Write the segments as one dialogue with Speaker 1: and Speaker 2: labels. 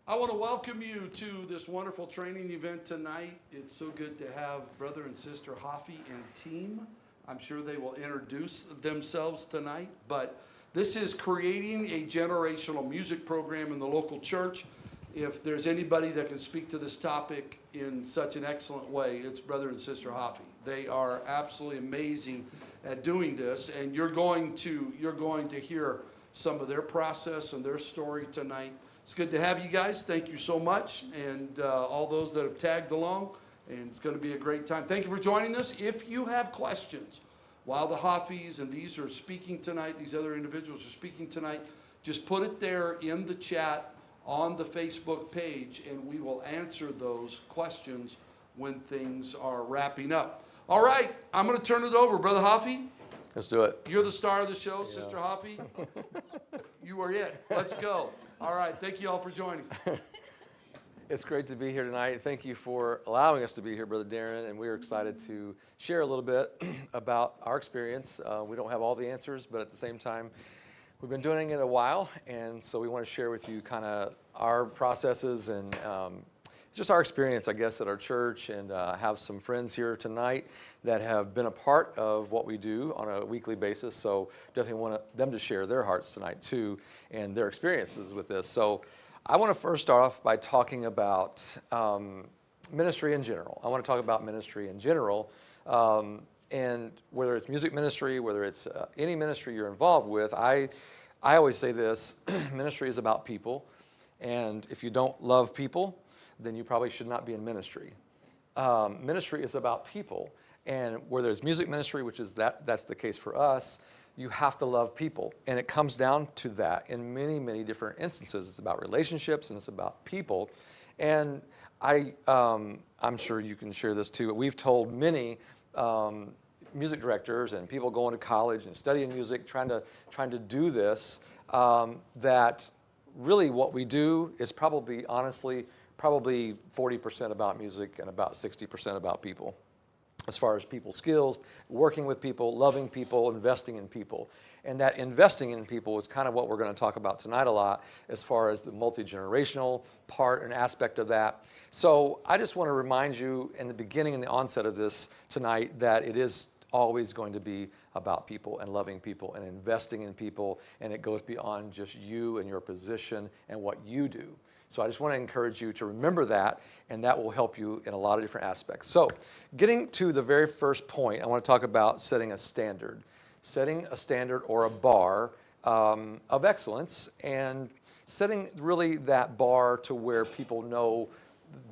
Speaker 1: I want to welcome you to this wonderful training event tonight. It's so good to have brother and sister Hoffee and team. I'm sure they will introduce themselves tonight, but this is creating a generational music program in the local church. If there's anybody that can speak to this topic in such an excellent way, it's brother and sister Hoffee. They are absolutely amazing at doing this, and you're going to hear some of their process and their story tonight. It's good to have you guys. Thank you so much, and all those that have tagged along, and it's going to be a great time. Thank you for joining us. If you have questions while the Hoffees and these are speaking tonight, these other individuals are speaking tonight, just put it there in the chat on the Facebook page, and we will answer those questions when things are wrapping up. All right, I'm going to turn it over. Brother Hoffee?
Speaker 2: Let's do it.
Speaker 1: You're the star of the show, yeah. Sister Hoffee. You are it. Let's go. All right, thank you all for joining.
Speaker 2: It's great to be here tonight. Thank you for allowing us to be here, Brother Darren, and we're excited to share a little bit about our experience. We don't have all the answers, but at the same time, we've been doing it a while, and so we want to share with you kind of our processes and just our experience, I guess, at our church, and have some friends here tonight that have been a part of what we do on a weekly basis. So definitely want them to share their hearts tonight too, and their experiences with this. So I want to first start off by talking about ministry in general. I want to talk about ministry in general, and whether it's music ministry, whether it's any ministry you're involved with. I always say this: ministry is about people, and if you don't love people, then you probably should not be in ministry. Ministry is about people, and where there's music ministry, which is that's the case for us, you have to love people, and it comes down to that in many, many different instances. It's about relationships, and it's about people, and I'm sure you can share this too. We've told many music directors and people going to college and studying music, trying to do this, that really what we do is probably 40% about music and about 60% about people, as far as people's skills, working with people, loving people, investing in people. And that investing in people is kind of what we're going to talk about tonight a lot, as far as the multi-generational part and aspect of that. So I just want to remind you in the beginning and the onset of this tonight that it is always going to be about people and loving people and investing in people, and it goes beyond just you and your position and what you do. So I just want to encourage you to remember that, and that will help you in a lot of different aspects. So getting to the very first point, I want to talk about setting a standard or a bar of excellence, and setting really that bar to where people know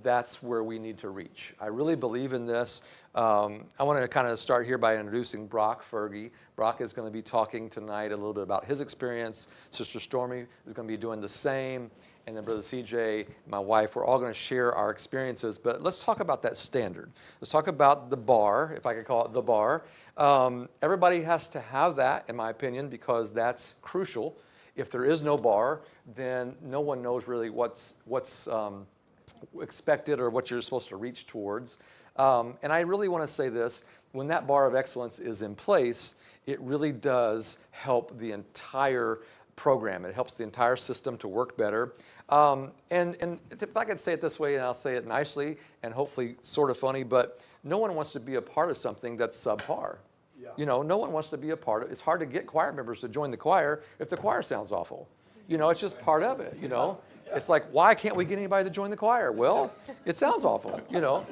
Speaker 2: that's where we need to reach. I really believe in this. I want to kind of start here by introducing Brock Fergie. Brock is going to be talking tonight a little bit about his experience. Sister Stormy is going to be doing the same. And then Brother CJ, my wife, we're all going to share our experiences. But let's talk about that standard. Let's talk about the bar, if I could call it the bar. Everybody has to have that, in my opinion, because that's crucial. If there is no bar, then no one knows really what's expected or what you're supposed to reach towards. And I really want to say this: when that bar of excellence is in place, it really does help the entire program. It helps the entire system to work better. And if I could say it this way, and I'll say it nicely and hopefully sort of funny, but no one wants to be a part of something that's subpar. Yeah. You know, no one wants to be a part of it. It's hard to get choir members to join the choir if the choir sounds awful. You know, it's just part of it, you know. It's like, why can't we get anybody to join the choir? Well, it sounds awful, you know.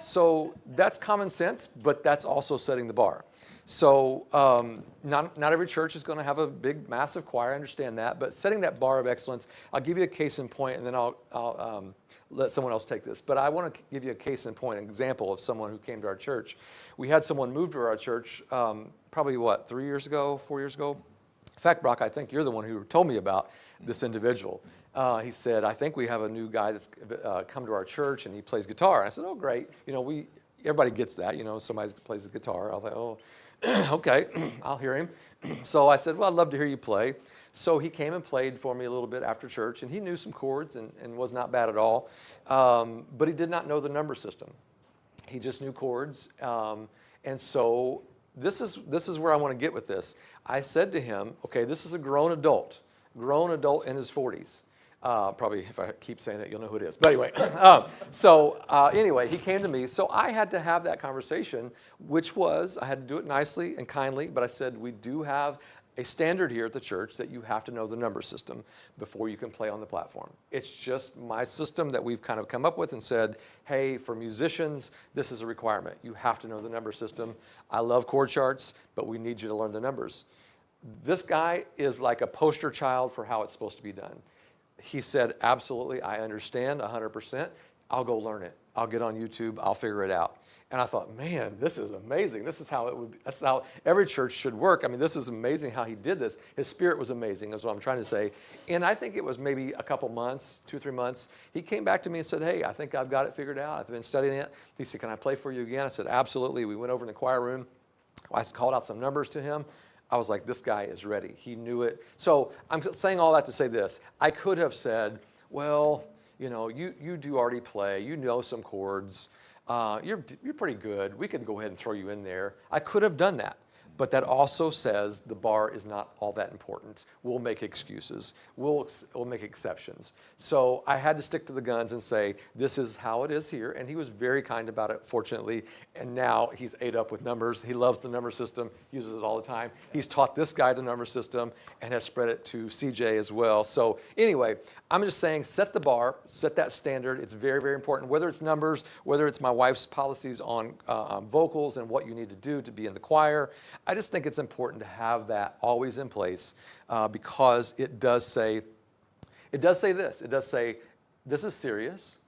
Speaker 2: So that's common sense, but that's also setting the bar. So not every church is going to have a big, massive choir. I understand that. But setting that bar of excellence, I'll give you a case in point, and then I'll let someone else take this. But I want to give you a case in point, an example of someone who came to our church. We had someone move to our church probably, 3 years ago, 4 years ago? In fact, Brock, I think you're the one who told me about this individual. He said, I think we have a new guy that's come to our church, and he plays guitar. I said, oh, great. You know, everybody gets that. You know, somebody plays the guitar. I was like, oh, okay, I'll hear him. So I said, well, I'd love to hear you play. So he came and played for me a little bit after church, and he knew some chords and was not bad at all. But he did not know the number system. He just knew chords. And so this is where I want to get with this. I said to him, okay, this is a grown adult in his 40s. Probably if I keep saying that, you'll know who it is. But anyway, anyway, he came to me. So I had to have that conversation, which was, I had to do it nicely and kindly, but I said, we do have a standard here at the church that you have to know the number system before you can play on the platform. It's just my system that we've kind of come up with and said, hey, for musicians, this is a requirement. You have to know the number system. I love chord charts, but we need you to learn the numbers. This guy is like a poster child for how it's supposed to be done. He said, absolutely, I understand 100%. I'll go learn it. I'll get on YouTube. I'll figure it out. And I thought, man, this is amazing. This is how it would. That's how every church should work. I mean, this is amazing how he did this. His spirit was amazing, is what I'm trying to say. And I think it was maybe a couple months, 2-3 months. He came back to me and said, hey, I think I've got it figured out. I've been studying it. He said, can I play for you again? I said, absolutely. We went over in the choir room. I called out some numbers to him. I was like, this guy is ready. He knew it. So I'm saying all that to say this. I could have said, well, you know, you do already play. You know some chords. You're pretty good. We could go ahead and throw you in there. I could have done that. But that also says the bar is not all that important. We'll make excuses. We'll make exceptions. So I had to stick to the guns and say, this is how it is here. And he was very kind about it, fortunately. And now he's ate up with numbers. He loves the number system, uses it all the time. He's taught this guy the number system and has spread it to CJ as well. So anyway, I'm just saying, set the bar, set that standard. It's very, very important, whether it's numbers, whether it's my wife's policies on vocals and what you need to do to be in the choir. I just think it's important to have that always in place because it does say this. It does say, this is serious.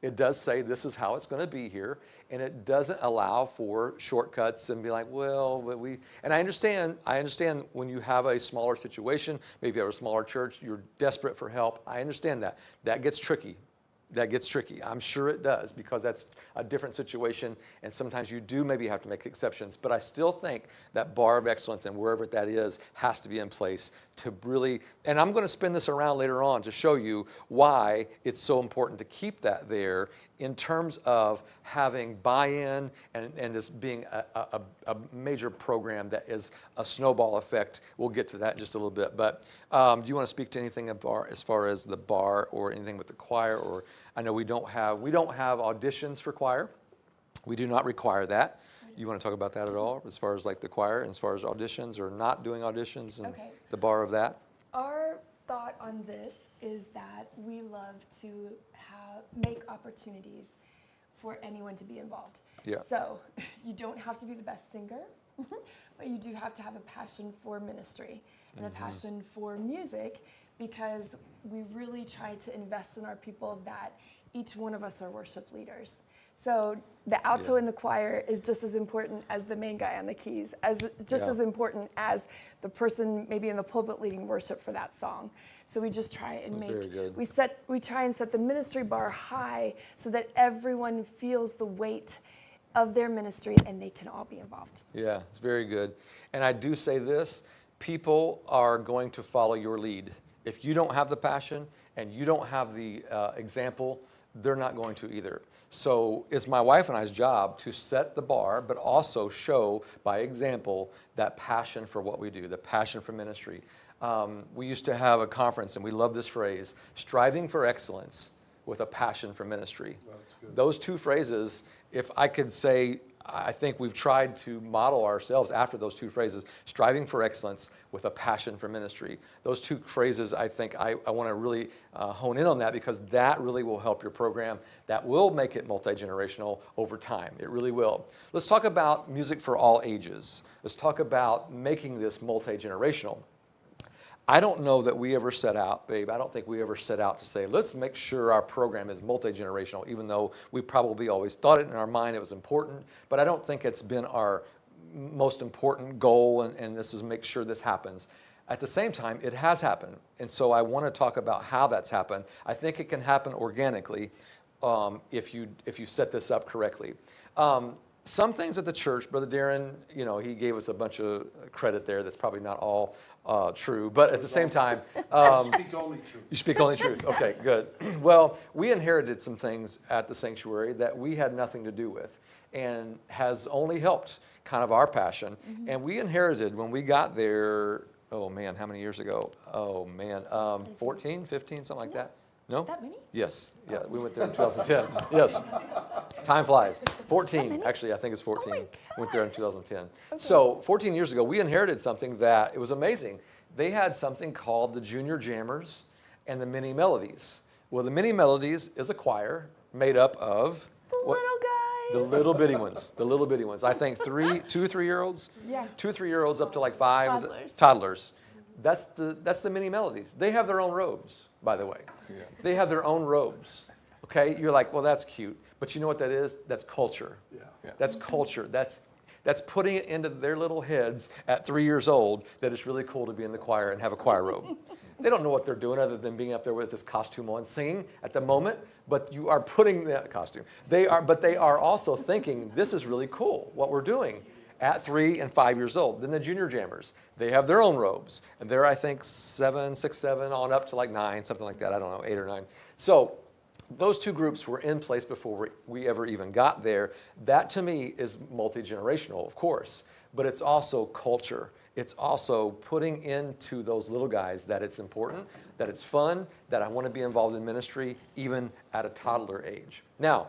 Speaker 2: It does say this is how it's going to be here. And it doesn't allow for shortcuts and be like, well, but and I understand when you have a smaller situation, maybe you have a smaller church, you're desperate for help. I understand that. That gets tricky. I'm sure it does because that's a different situation and sometimes you do maybe have to make exceptions. But I still think that bar of excellence and wherever that is has to be in place to really, and I'm going to spin this around later on to show you why it's so important to keep that there in terms of having buy-in and this being a major program that is a snowball effect. We'll get to that in just a little bit. But do you want to speak to anything as far as the bar or anything with the choir? Or I know we don't have auditions for choir. We do not require that. You want to talk about that at all as far as like the choir and as far as auditions or not doing auditions and the bar of that?
Speaker 3: Our thought on this is that we love to make opportunities for anyone to be involved.
Speaker 2: Yeah.
Speaker 3: So you don't have to be the best singer, but you do have to have a passion for ministry and a passion for music because we really try to invest in our people that each one of us are worship leaders. So the alto in the choir is just as important as the main guy on the keys, as as important as the person maybe in the pulpit leading worship for that song. So we just try and we try and set the ministry bar high so that everyone feels the weight of their ministry and they can all be involved.
Speaker 2: Yeah, it's very good. And I do say this, people are going to follow your lead. If you don't have the passion and you don't have the example, they're not going to either. So it's my wife and I's job to set the bar, but also show by example that passion for what we do, the passion for ministry. We used to have a conference, and we love this phrase, striving for excellence with a passion for ministry. Those two phrases, if I could say, I think we've tried to model ourselves after those two phrases, striving for excellence with a passion for ministry. Those two phrases, I think I want to really hone in on that because that really will help your program. That will make it multi-generational over time. It really will. Let's talk about music for all ages. Let's talk about making this multi-generational. I don't know that we ever set out, babe, I don't think we ever set out to say, let's make sure our program is multi-generational, even though we probably always thought it in our mind it was important, but I don't think it's been our most important goal, and this is make sure this happens. At the same time, it has happened, and so I want to talk about how that's happened. I think it can happen organically if you set this up correctly. Some things at the church, Brother Darren, you know, he gave us a bunch of credit there that's probably not all true, but at the same time...
Speaker 1: speak only truth.
Speaker 2: You speak only truth. Okay, good. Well, we inherited some things at the sanctuary that we had nothing to do with and has only helped kind of our passion. And we inherited, when we got there oh man, how many years ago? Oh man, 14, 15, something like that? No?
Speaker 3: That many?
Speaker 2: Yes, yeah, we went there in 2010. Yes, time flies. 14, actually, I think it's 14.
Speaker 3: my
Speaker 2: Went there in 2010. So 14 years ago, we inherited something that, it was amazing. They had something called the Junior Jammers and the Mini Melodies. Well, the Mini Melodies is a choir made up of
Speaker 3: The
Speaker 2: what?
Speaker 3: little guys.
Speaker 2: The little bitty ones, the little bitty ones. I think 2 or 3 year olds.
Speaker 3: Yeah.
Speaker 2: 2 or 3 year olds up to like 5. Is it?
Speaker 3: Toddlers.
Speaker 2: Toddlers. That's the Mini Melodies. They have their own robes, by the way.
Speaker 4: Yeah.
Speaker 2: They have their own robes. Okay, you're like, well, that's cute, but you know what that is? That's culture.
Speaker 4: Yeah.
Speaker 2: That's culture. That's putting it into their little heads at 3 years old that it's really cool to be in the choir and have a choir robe. They don't know what they're doing other than being up there with this costume on, singing at the moment, but you are putting that costume. They are also thinking, this is really cool, what we're doing at 3 and 5 years old. Then the Junior Jammers, they have their own robes, and they're, I think, 7, 6, 7, on up to like 9, something like that, I don't know, 8 or 9. So those two groups were in place before we ever even got there. That, to me, is multi-generational, of course, but it's also culture. It's also putting into those little guys that it's important, that it's fun, that I want to be involved in ministry, even at a toddler age. Now,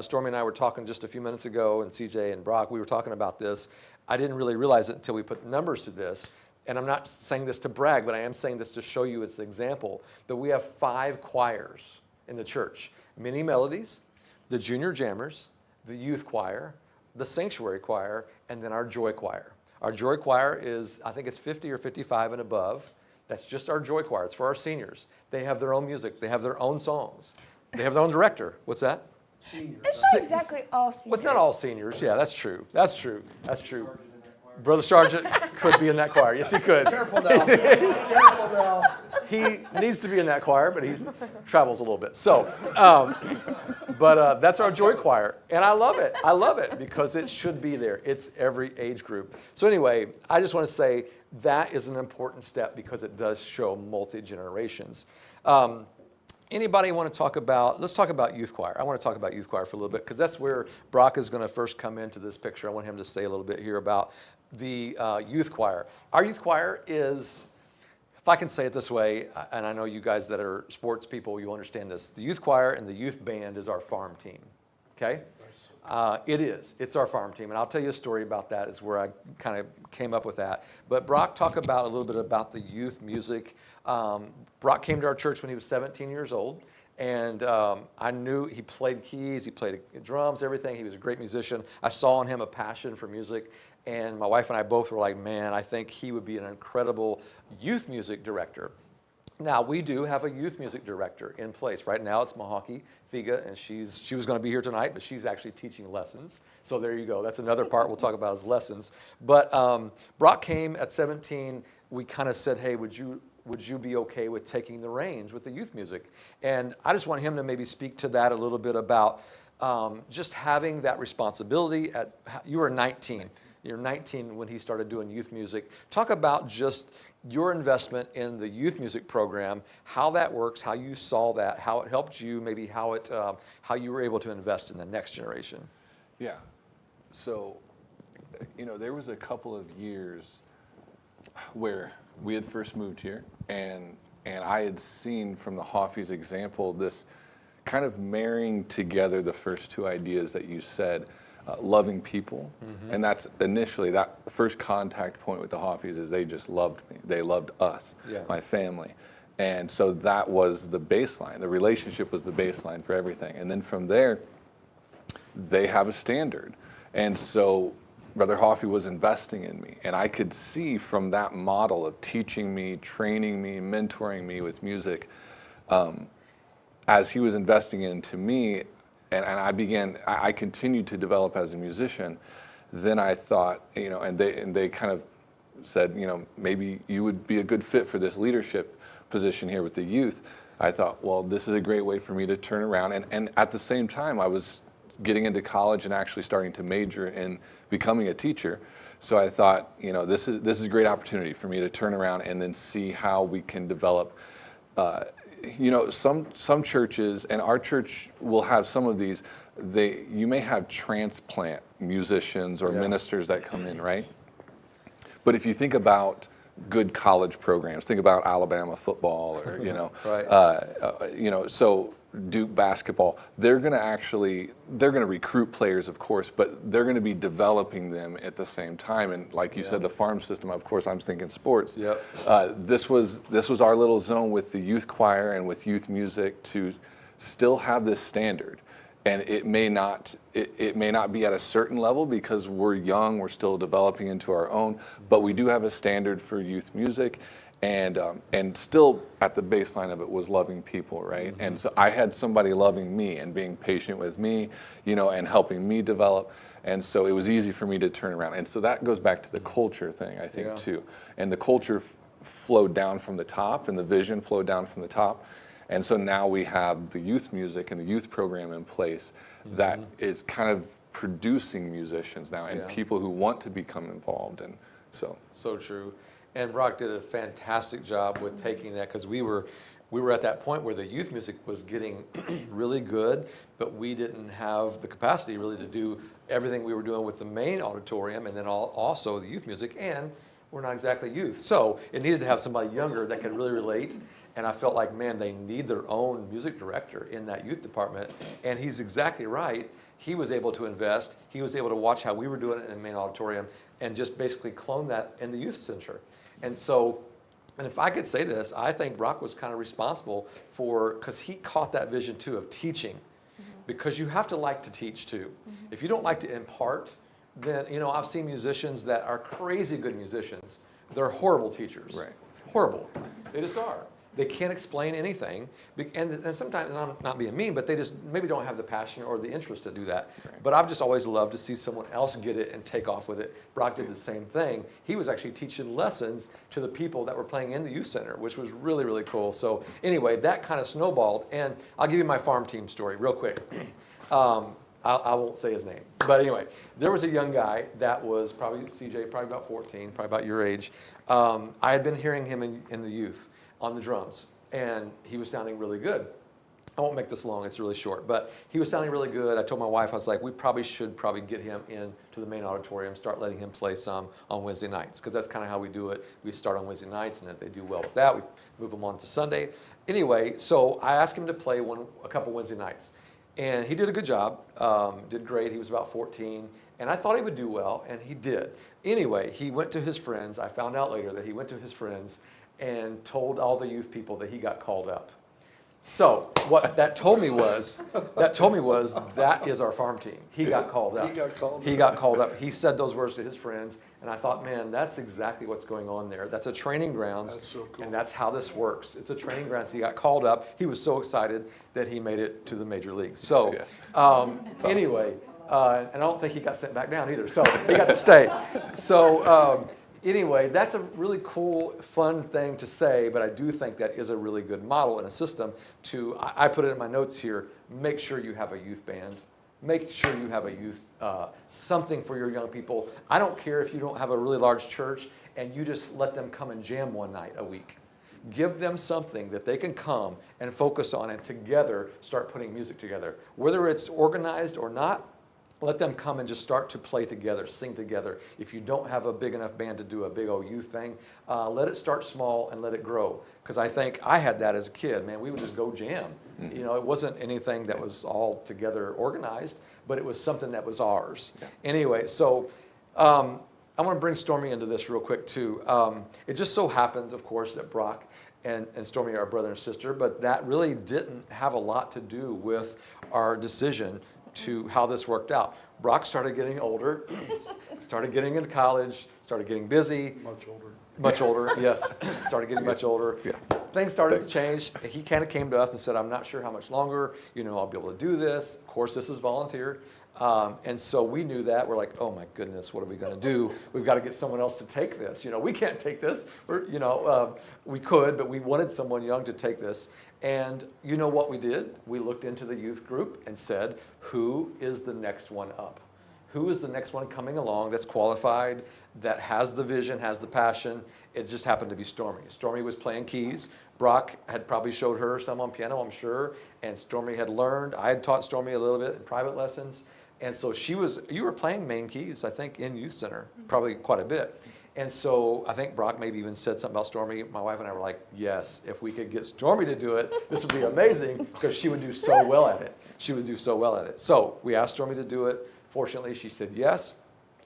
Speaker 2: Stormy and I were talking just a few minutes ago, and CJ and Brock, we were talking about this. I didn't really realize it until we put numbers to this. And I'm not saying this to brag, but I am saying this to show you its example, that we have 5 choirs in the church. Mini Melodies, the Junior Jammers, the Youth Choir, the Sanctuary Choir, and then our Joy Choir. Our Joy Choir is, I think it's 50 or 55 and above. That's just our Joy Choir. It's for our seniors. They have their own music. They have their own songs. They have their own director. What's that?
Speaker 1: Seniors.
Speaker 3: It's not exactly all seniors.
Speaker 2: Well, it's not all seniors. Yeah, that's true. That's true. That's true. Brother Sargent could be in that choir. Yes, he could.
Speaker 1: Careful now. Careful now.
Speaker 2: He needs to be in that choir, but he travels a little bit. So, that's our Joy Choir. And I love it. I love it because it should be there. It's every age group. So anyway, I just want to say that is an important step because it does show multi-generations. Anybody want to talk about, let's talk about Youth Choir. I want to talk about Youth Choir for a little bit because that's where Brock is going to first come into this picture. I want him to say a little bit here about the Youth Choir. Our Youth Choir is, if I can say it this way, and I know you guys that are sports people, you understand this. The Youth Choir and the Youth Band is our farm team, okay? It is. It's our farm team. And I'll tell you a story about that. Is where I kind of came up with that. But Brock, talk about a little bit about the youth music. Brock came to our church when he was 17 years old. And I knew he played keys, he played drums, everything. He was a great musician. I saw in him a passion for music. And my wife and I both were like, man, I think he would be an incredible youth music director. Now, we do have a youth music director in place. Right now, it's Hoffee, and she was going to be here tonight, but she's actually teaching lessons. So there you go. That's another part we'll talk about is lessons. But Brock came at 17. We kind of said, hey, would you be okay with taking the reins with the youth music? And I just want him to maybe speak to that a little bit about just having that responsibility. You were 19. You're 19 when he started doing youth music. Talk about just your investment in the youth music program, how that works, how you saw that, how it helped you, maybe how you were able to invest in the next generation.
Speaker 4: Yeah. So, there was a couple of years where we had first moved here, and I had seen from the Hoffee's example this kind of marrying together the first two ideas that you said. Loving people, and that's initially that first contact point with the Hoffees is they just loved me. They loved us, my family, and so that was the baseline. The relationship was the baseline for everything, and then from there, they have a standard, and so Brother Hoffee was investing in me, and I could see from that model of teaching me, training me, mentoring me with music, as he was investing into me. And I continued to develop as a musician. Then I thought, and they kind of said, maybe you would be a good fit for this leadership position here with the youth. I thought, well, this is a great way for me to turn around. And at the same time, I was getting into college and actually starting to major in becoming a teacher. So I thought, this is a great opportunity for me to turn around and then see how we can develop some churches, and our church will have some of these, you may have transplant musicians or ministers that come in, right? But if you think about good college programs. Think about Alabama football, or
Speaker 2: Right.
Speaker 4: So Duke basketball. They're going to recruit players, of course, but they're going to be developing them at the same time. And like you said, the farm system. Of course, I'm thinking sports.
Speaker 2: Yep.
Speaker 4: This was our little zone with the youth choir and with youth music to still have this standard. And it may not be at a certain level because we're young, we're still developing into our own, but we do have a standard for youth music, and still at the baseline of it was loving people, right? And so I had somebody loving me and being patient with me, and helping me develop, and so it was easy for me to turn around. And so that goes back to the culture thing, I think, too. And the culture flowed down from the top, and the vision flowed down from the top. And so now we have the youth music and the youth program in place that is kind of producing musicians now and people who want to become involved. And
Speaker 2: so true. And Brock did a fantastic job with taking that, because we were at that point where the youth music was getting really good, but we didn't have the capacity really to do everything we were doing with the main auditorium and then also the youth music, and we're not exactly youth. So it needed to have somebody younger that could really relate. And I felt like, man, they need their own music director in that youth department. And he's exactly right. He was able to invest. He was able to watch how we were doing it in the main auditorium and just basically clone that in the youth center. And so, and if I could say this, I think Brock was kind of responsible because he caught that vision too of teaching, because you have to like to teach too. If you don't like to impart, then, I've seen musicians that are crazy good musicians. They're horrible teachers.
Speaker 4: Right.
Speaker 2: Horrible. They just are. They can't explain anything, and sometimes, and I'm not being mean, but they just maybe don't have the passion or the interest to do that.
Speaker 4: Right.
Speaker 2: But I've just always loved to see someone else get it and take off with it. Brock did the same thing. He was actually teaching lessons to the people that were playing in the youth center, which was really, really cool. So anyway, that kind of snowballed, and I'll give you my farm team story real quick. I won't say his name, but anyway, there was a young guy that was probably, CJ, probably about 14, probably about your age. I had been hearing him in the youth on the drums, and he was sounding really good. I won't make this long, it's really short, but he was sounding really good. I told my wife, I was like, we should get him into the main auditorium, start letting him play some on Wednesday nights, because that's kind of how we do it. We start on Wednesday nights, and if they do well with that, we move them on to Sunday. Anyway, so I asked him to play a couple Wednesday nights, and he did a good job, did great. He was about 14, and I thought he would do well, and he did. Anyway, he went to his friends. I found out later that he went to his friends and told all the youth people that he got called up. So what that told me was that is our farm team. He got called up. He got called up. He said those words to his friends, and I thought, man, that's exactly what's going on there. That's a training grounds,
Speaker 1: That's so cool.
Speaker 2: and that's how this works. It's a training grounds. He got called up. He was so excited that he made it to the major leagues. So anyway, and I don't think he got sent back down either. So he got to stay. So. Anyway, that's a really cool, fun thing to say, but I do think that is a really good model and a system to, I put it in my notes here, make sure you have a youth band. Make sure you have a youth, something for your young people. I don't care if you don't have a really large church and you just let them come and jam one night a week. Give them something that they can come and focus on and together start putting music together. Whether it's organized or not, let them come and just start to play together, sing together. If you don't have a big enough band to do a big old youth thing, let it start small and let it grow. Because I think I had that as a kid, man. We would just go jam. It wasn't anything that was all together organized, but it was something that was ours. Yeah. Anyway, so I want to bring Stormy into this real quick too. It just so happens, of course, that Brock and Stormy are brother and sister, but that really didn't have a lot to do with our decision to how this worked out. Brock started getting older, started getting into college, started getting busy. Much older, yes. Started getting much older. Yeah. Things started to change. He kind of came to us and said, I'm not sure how much longer, I'll be able to do this. Of course, this is volunteer. And so we knew that. We're like, oh my goodness, what are we going to do? We've got to get someone else to take this. We can't take this. We could, but we wanted someone young to take this. And you know what we did? We looked into the youth group and said, who is the next one up? Who is the next one coming along that's qualified, that has the vision, has the passion? It just happened to be Stormy. Stormy was playing keys. Brock had probably showed her some on piano, I'm sure, and Stormy had learned. I had taught Stormy a little bit in private lessons. And so you were playing main keys, I think, in Youth Center, probably quite a bit. And so I think Brock maybe even said something about Stormy. My wife and I were like, yes, if we could get Stormy to do it, this would be amazing because she would do so well at it. She would do so well at it. So we asked Stormy to do it. Fortunately, she said yes.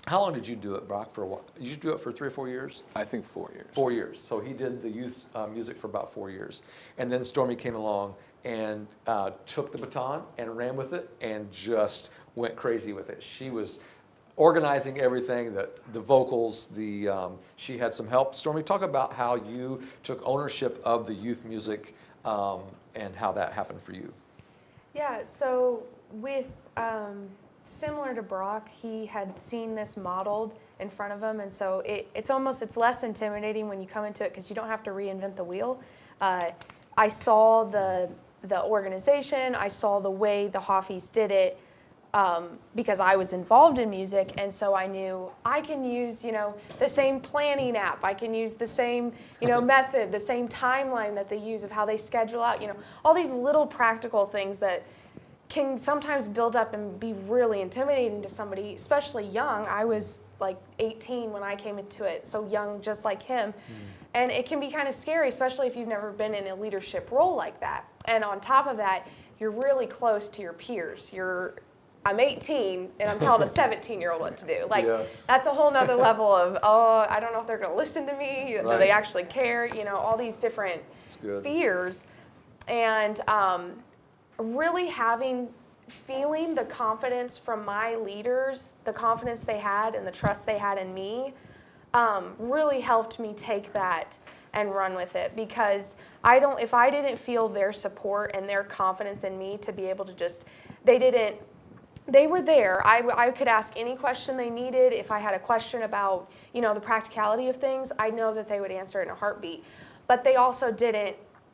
Speaker 2: How long did you do it, Brock, for what? Did you do it for 3 or 4 years?
Speaker 4: I think 4 years.
Speaker 2: 4 years. So he did the youth music for about 4 years. And then Stormy came along and took the baton and ran with it and just went crazy with it. She was organizing everything, the vocals, she had some help. Stormy, talk about how you took ownership of the youth music and how that happened for you.
Speaker 5: Yeah, so with similar to Brock, he had seen this modeled in front of him, and so it's less intimidating when you come into it because you don't have to reinvent the wheel. I saw the organization, I saw the way the Hoffees did it because I was involved in music, and so I knew I can use the same planning app, I can use the same method, the same timeline that they use of how they schedule out, all these little practical things that can sometimes build up and be really intimidating to somebody, especially young. I was like 18 when I came into it, so young just like him. And it can be kind of scary, especially if you've never been in a leadership role like that. And on top of that, you're really close to your peers. I'm 18 and I'm telling a 17-year-old what to do. That's a whole nother level of, I don't know if they're going to listen to me, do they actually care, all these different fears. And really feeling the confidence from my leaders, the confidence they had and the trust they had in me, really helped me take that and run with it, because if I didn't feel their support and their confidence in me to be able to they were there. I could ask any question they needed. If I had a question about, the practicality of things, I know that they would answer it in a heartbeat. But they also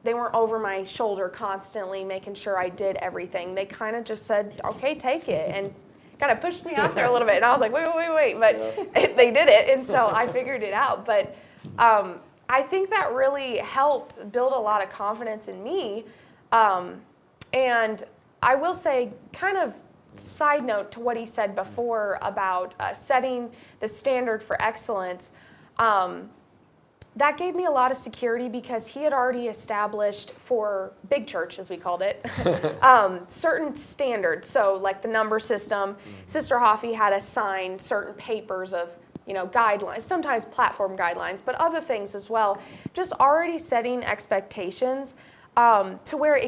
Speaker 5: they weren't over my shoulder constantly making sure I did everything. They kind of just said, okay, take it, and kind of pushed me out there a little bit. And I was like, wait. But they did it, and so I figured it out. But I think that really helped build a lot of confidence in me. And I will say, kind of side note to what he said before about setting the standard for excellence, that gave me a lot of security because he had already established for big church, as we called it, certain standards. So like the number system, Sister Hoffee had assigned certain papers of guidelines, sometimes platform guidelines, but other things as well. Just already setting expectations to where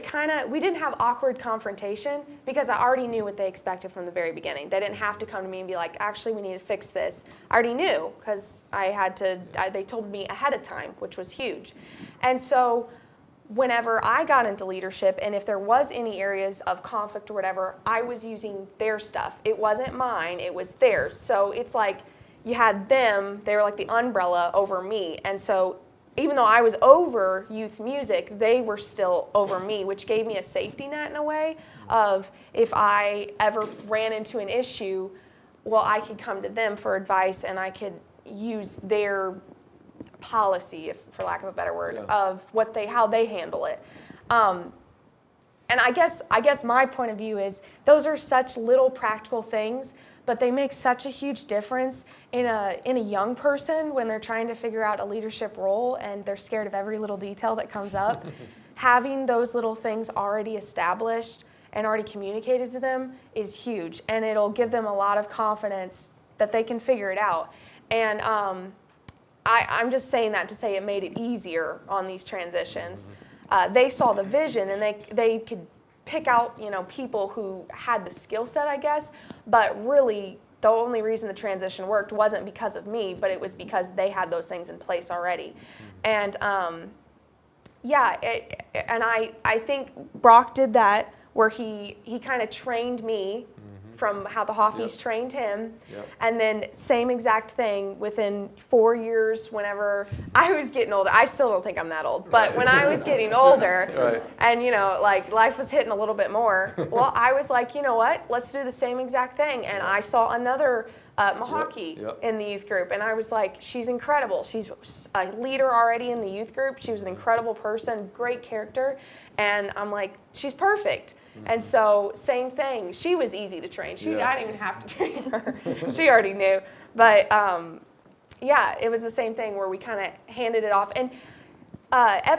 Speaker 5: we didn't have awkward confrontation because I already knew what they expected from the very beginning. They didn't have to come to me and be like, actually, we need to fix this. I already knew because they told me ahead of time, which was huge. And so whenever I got into leadership, and if there was any areas of conflict or whatever, I was using their stuff. It wasn't mine, it was theirs. So it's like you had them, they were like the umbrella over me. And so even though I was over youth music, they were still over me, which gave me a safety net in a way of if I ever ran into an issue, well, I could come to them for advice and I could use their policy, for lack of a better word, of how they handle it. And I guess my point of view is those are such little practical things, but they make such a huge difference in a young person when they're trying to figure out a leadership role and they're scared of every little detail that comes up. Having those little things already established and already communicated to them is huge, and it'll give them a lot of confidence that they can figure it out. And I'm just saying that to say it made it easier on these transitions. They saw the vision and they could pick out people who had the skill set, I guess, but really the only reason the transition worked wasn't because of me, but it was because they had those things in place already. And and I think Brock did that where he kind of trained me from how the Hoffees trained him. And then same exact thing within 4 years whenever I was getting older. I still don't think I'm that old, but when I was getting older and, like life was hitting a little bit more, well, I was like, you know what, let's do the same exact thing. And I saw another Mahaki in the youth group, and I was like, she's incredible. She's a leader already in the youth group. She was an incredible person, great character. And I'm like, she's perfect. And so same thing. She was easy to train. I didn't even have to train her. She already knew. But Yeah, it was the same thing where we kind of handed it off. And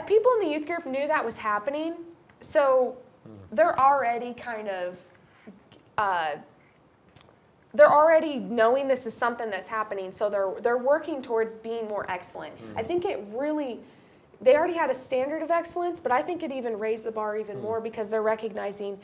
Speaker 5: people in the youth group knew that was happening, so they're already kind of, they're already knowing this is something that's happening, so they're working towards being more excellent. I think it really, they already had a standard of excellence, but I think it even raised the bar even more because they're recognizing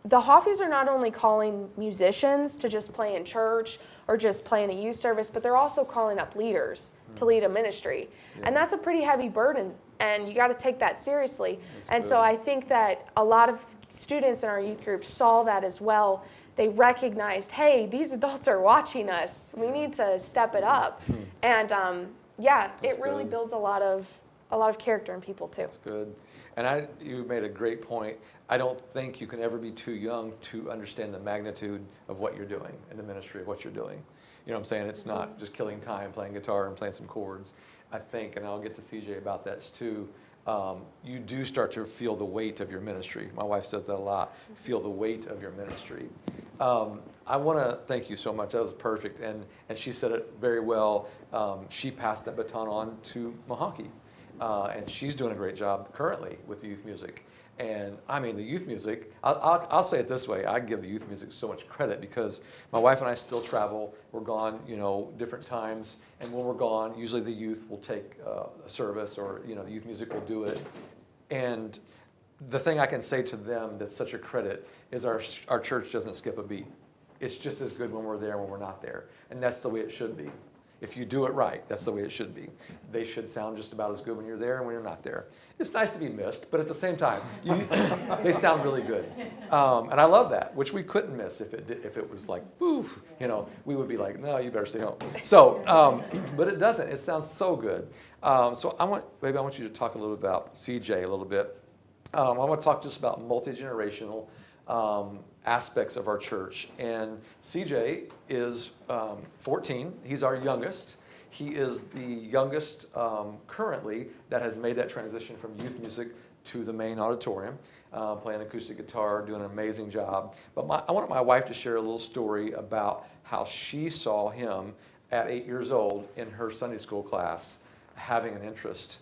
Speaker 5: the Hoffies are not only calling musicians to just play in church or just play in a youth service, but they're also calling up leaders to lead a ministry. And that's a pretty heavy burden, and you got to take that seriously. So I think that a lot of students in our youth group saw that as well. They recognized, hey, these adults are watching us. We need to step it up. And it really builds a lot of character in people too.
Speaker 2: That's good. And you made a great point. I don't think you can ever be too young to understand the magnitude of what you're doing in the ministry of what you're doing. You know what I'm saying? It's not just killing time, playing guitar and playing some chords. I think, and I'll get to CJ about that too, you do start to feel the weight of your ministry. My wife says that a lot. Feel the weight of your ministry. I want to thank you so much. That was perfect. And she said it very well. She passed that baton on to Mahaki. And she's doing a great job currently with the youth music. And I mean, the youth music, I'll say it this way, I give the youth music so much credit because my wife and I still travel. We're gone, different times. And when we're gone, usually the youth will take a service or, the youth music will do it. And the thing I can say to them that's such a credit is our church doesn't skip a beat. It's just as good when we're there and when we're not there. And that's the way it should be. If you do it right, that's the way it should be. They should sound just about as good when you're there and when you're not there. It's nice to be missed, but at the same time, they sound really good. And I love that, which we couldn't miss if it was like, oof, we would be like, no, you better stay home. So, but it doesn't. It sounds so good. So I want you to talk a little about CJ a little bit. I want to talk just about multi-generational aspects of our church. And CJ is 14. He's our youngest. He is the youngest currently that has made that transition from youth music to the main auditorium, playing acoustic guitar, doing an amazing job. But I want my wife to share a little story about how she saw him at 8 years old in her Sunday school class having an interest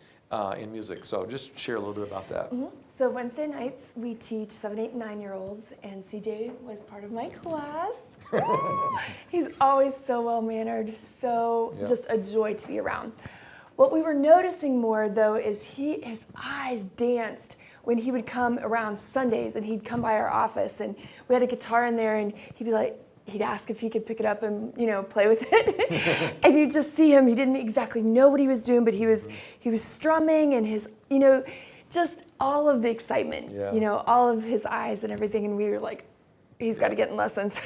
Speaker 2: in music. So just share a little bit about that.
Speaker 3: Mm-hmm. So Wednesday nights we teach 7, 8, and 9-year-olds, and CJ was part of my class. He's always so well-mannered, just a joy to be around. What we were noticing more, though, is his eyes danced when he would come around Sundays, and he'd come by our office, and we had a guitar in there, and he'd ask if he could pick it up and play with it. And you'd just see him. He didn't exactly know what he was doing, but he was strumming, and his just all of the excitement, all of his eyes and everything. And we were like, he's got to get in lessons.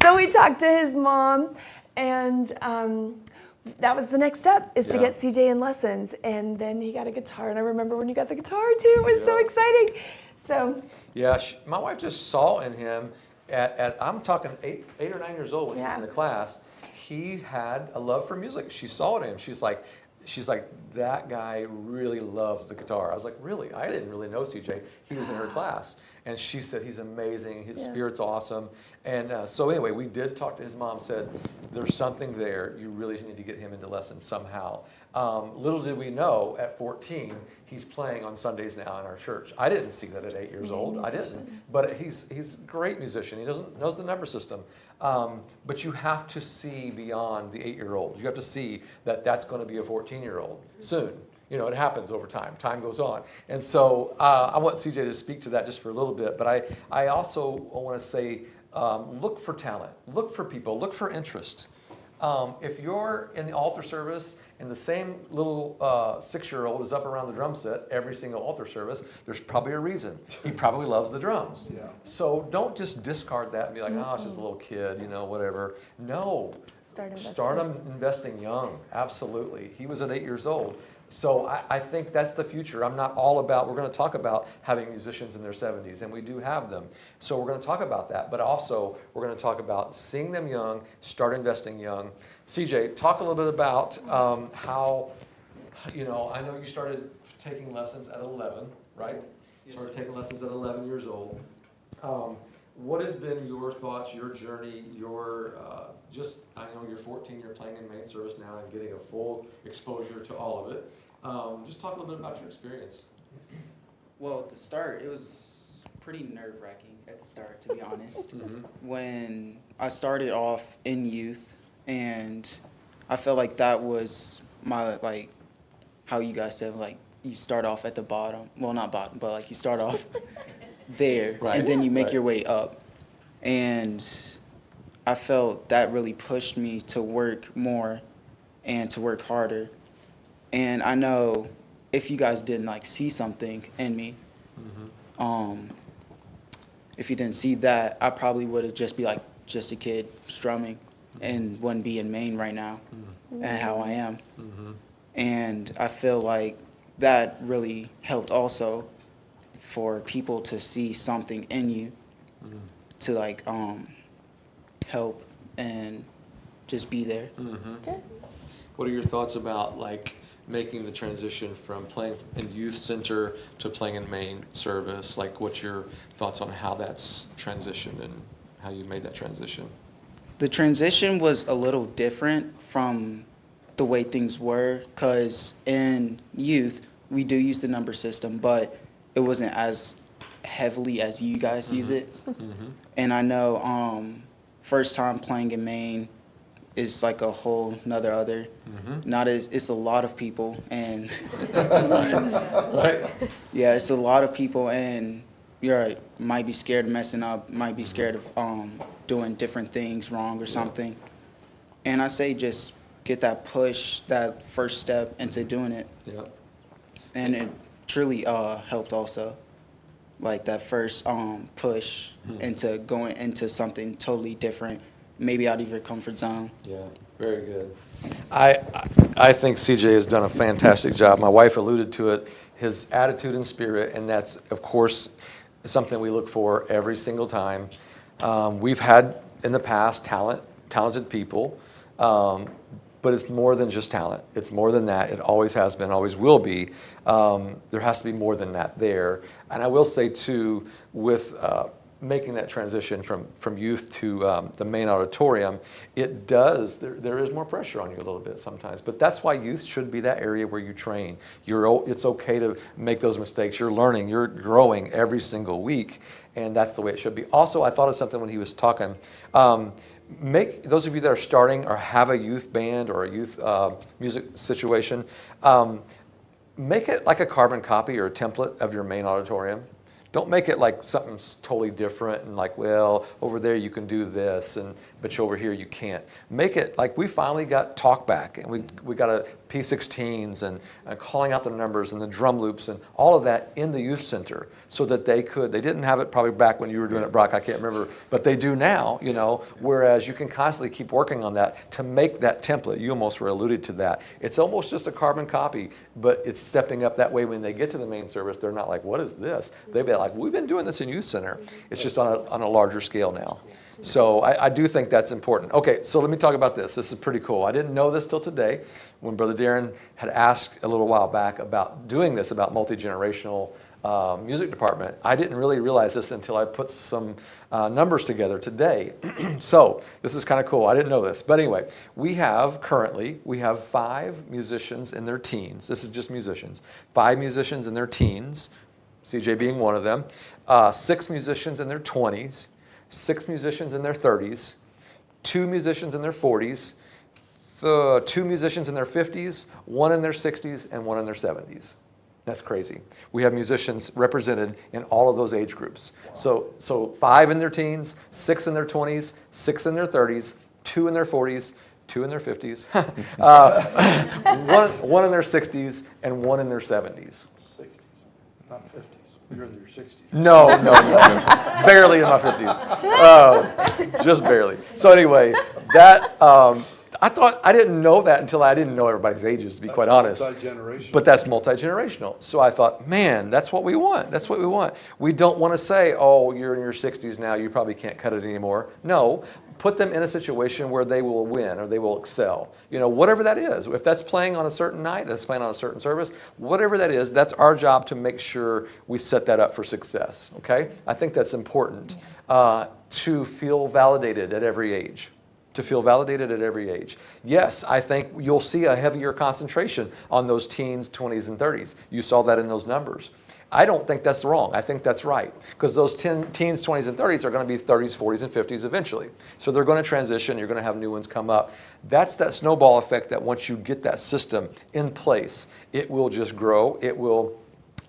Speaker 3: So we talked to his mom, and that was the next step, is to get CJ in lessons. And then he got a guitar, and I remember when you got the guitar too. It was so exciting. So
Speaker 2: my wife just saw in him at I'm talking 8 or 9 years old when he was in the class. He had a love for music. She saw it in him. She's like, that guy really loves the guitar. I was like, really? I didn't really know CJ. He was in her class. And she said, he's amazing. His spirit's awesome. And so anyway, we did talk to his mom, said, there's something there. You really need to get him into lessons somehow. Little did we know, at 14, he's playing on Sundays now in our church. I didn't see that at 8 years old. I didn't. But he's a great musician. He knows the number system. But you have to see beyond the 8-year-old. You have to see that that's going to be a 14-year-old soon. It happens over time. Time goes on. And so I want CJ to speak to that just for a little bit. But I also want to say, look for talent. Look for people. Look for interest. If you're in the altar service and the same little 6-year-old is up around the drum set every single altar service, there's probably a reason. He probably loves the drums. Yeah. So don't just discard that and be like, oh, it's just a little kid, whatever. No. Start him investing young. Absolutely. He was at 8 years old. So I think that's the future. I'm not all about, we're going to talk about having musicians in their 70s, and we do have them. So we're going to talk about that, but also we're going to talk about seeing them young, start investing young. CJ, talk a little bit about how, I know you started taking lessons at 11, right? You started taking lessons at 11 years old. What has been your thoughts, your journey, your just, I know you're 14, you're playing in main service now and getting a full exposure to all of it. Just talk a little bit about your experience.
Speaker 6: Well, at the start, it was pretty nerve-wracking at the start, to be honest. When I started off in youth, and I felt like that was my, like, how you guys said, like, you start off at the bottom. Well, not bottom, but, like, you start off there,
Speaker 2: Right.
Speaker 6: and then you make
Speaker 2: Right.
Speaker 6: your way up. And I felt that really pushed me to work more and to work harder. And I know if you guys didn't like see something in me, if you didn't see that, I probably would have just be like just a kid strumming and wouldn't be in Maine right now and how I am. And I feel like that really helped also for people to see something in you to like help and just be there.
Speaker 3: Good.
Speaker 2: What are your thoughts about like making the transition from playing in youth center to playing in main service? Like, what's your thoughts on how that's transitioned and how you made that transition?
Speaker 6: The transition was a little different from the way things were, because in youth, we do use the number system, but it wasn't as heavily as you guys use it. And I know first time playing in Maine is like a whole nother other. Not as, it's a lot of people, and
Speaker 2: Right.
Speaker 6: yeah, it's a lot of people, and you're right, might be scared of messing up, might be scared of doing different things wrong or something. And I say just get that push, that first step into doing it.
Speaker 2: Yeah.
Speaker 6: And it truly helped also, like that first push into going into something totally different, maybe out of your comfort zone.
Speaker 2: Yeah, very good. I think CJ has done a fantastic job. My wife alluded to it, his attitude and spirit, and that's, of course, something we look for every single time. We've had in the past talented people, but it's more than just talent. It's more than that. It always has been, always will be. There has to be more than that there. And I will say, too, with making that transition from youth to the main auditorium, it does, there is more pressure on you a little bit sometimes. But that's why youth should be that area where you train. It's okay to make those mistakes. You're learning, you're growing every single week, and that's the way it should be. Also, I thought of something when he was talking. Make those of you that are starting or have a youth band or a youth music situation, make it like a carbon copy or a template of your main auditorium. Don't make it like something totally different and like, well, over there you can do this, but over here you can't. Make it like we finally got talkback, and we got a P16s and calling out the numbers and the drum loops and all of that in the youth center, so that they didn't have it probably back when you were doing it, Brock, I can't remember, but they do now, whereas you can constantly keep working on that to make that template. You almost were alluded to that. It's almost just a carbon copy, but it's stepping up that way. When they get to the main service, they're not like, what is this? They've been like, we've been doing this in youth center. It's just on a larger scale now. So I do think that's important. Okay, so let me talk about this. This is pretty cool. I didn't know this till today when Brother Darren had asked a little while back about doing this, about multi-generational music department. I didn't really realize this until I put some numbers together today. So this is kind of cool. I didn't know this. But anyway, we have 5 musicians in their teens. This is just musicians. 5 musicians in their teens, CJ being one of them. 6 musicians in their 20s. 6 musicians in their 30s, 2 musicians in their 40s, 2 musicians in their 50s, 1 in their 60s, and 1 in their 70s. That's crazy. We have musicians represented in all of those age groups. Wow. So 5 in their teens, 6 in their 20s, 6 in their 30s, 2 in their 40s, 2 in their 50s, 1 in their 60s, and 1 in their 70s.
Speaker 1: 60s, not 50s. You're in your 60s.
Speaker 2: No. Barely in my 50s. Just barely. So anyway, that I didn't know that until I didn't know everybody's ages, to be quite honest.
Speaker 1: Multi-generational.
Speaker 2: But that's multi-generational. So I thought, man, that's what we want. That's what we want. We don't want to say, oh, you're in your 60s now, you probably can't cut it anymore. No. Put them in a situation where they will win or they will excel. Whatever that is. If that's playing on a certain night, that's playing on a certain service, whatever that is, that's our job to make sure we set that up for success. Okay? I think that's important to feel validated at every age. to feel validated at every age. Yes, I think you'll see a heavier concentration on those teens, 20s, and 30s. You saw that in those numbers. I don't think that's wrong. I think that's right, because those teens, 20s, and 30s are going to be 30s, 40s, and 50s eventually. So they're going to transition. You're going to have new ones come up. That's that snowball effect that once you get that system in place, it will just grow. It will.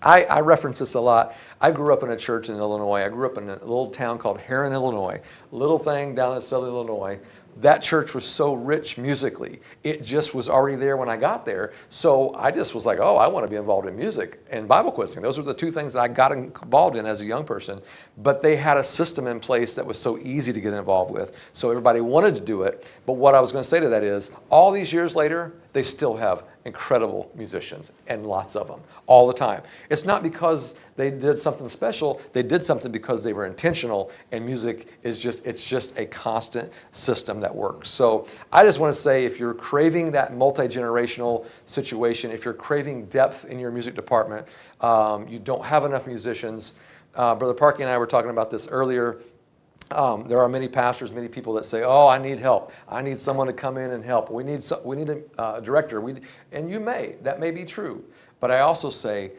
Speaker 2: I reference this a lot. I grew up in a church in Illinois. I grew up in a little town called Heron, Illinois. Little thing down in southern Illinois. That church was so rich musically. It just was already there when I got there. So I just was like, oh, I want to be involved in music and Bible quizzing. Those were the two things that I got involved in as a young person. But they had a system in place that was so easy to get involved with. So everybody wanted to do it. But what I was going to say to that is, all these years later, they still have incredible musicians, and lots of them, all the time. It's not because they did something special. They did something because they were intentional, and music is it's just a constant system that works. So I just want to say, if you're craving that multi-generational situation, if you're craving depth in your music department, you don't have enough musicians. Brother Parky and I were talking about this earlier. There are many pastors, many people that say, oh, I need help. I need someone to come in and help. We need a director. And that may be true. But I also say,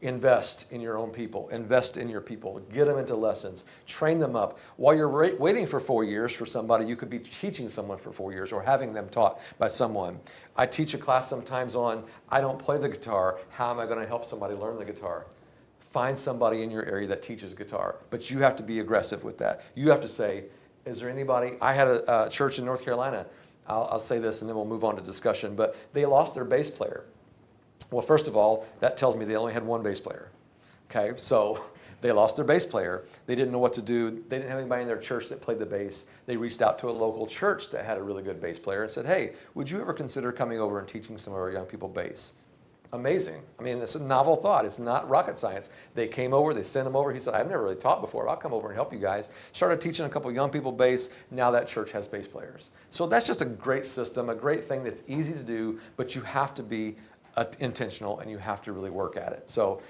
Speaker 2: invest in your own people. Invest in your people. Get them into lessons. Train them up. While you're waiting for 4 years for somebody, you could be teaching someone for 4 years or having them taught by someone. I teach a class sometimes on, I don't play the guitar. How am I going to help somebody learn the guitar? Find somebody in your area that teaches guitar, but you have to be aggressive with that. You have to say, is there anybody? I had a church in North Carolina. I'll say this and then we'll move on to discussion, but they lost their bass player. Well, first of all, that tells me they only had one bass player. Okay, so they lost their bass player. They didn't know what to do. They didn't have anybody in their church that played the bass. They reached out to a local church that had a really good bass player and said, hey, would you ever consider coming over and teaching some of our young people bass? Amazing. I mean, it's a novel thought. It's not rocket science. They came over, they sent him over. He said, I've never really taught before. I'll come over and help you guys. Started teaching a couple young people bass. Now that church has bass players. So that's just a great system, a great thing that's easy to do, but you have to be intentional and you have to really work at it. So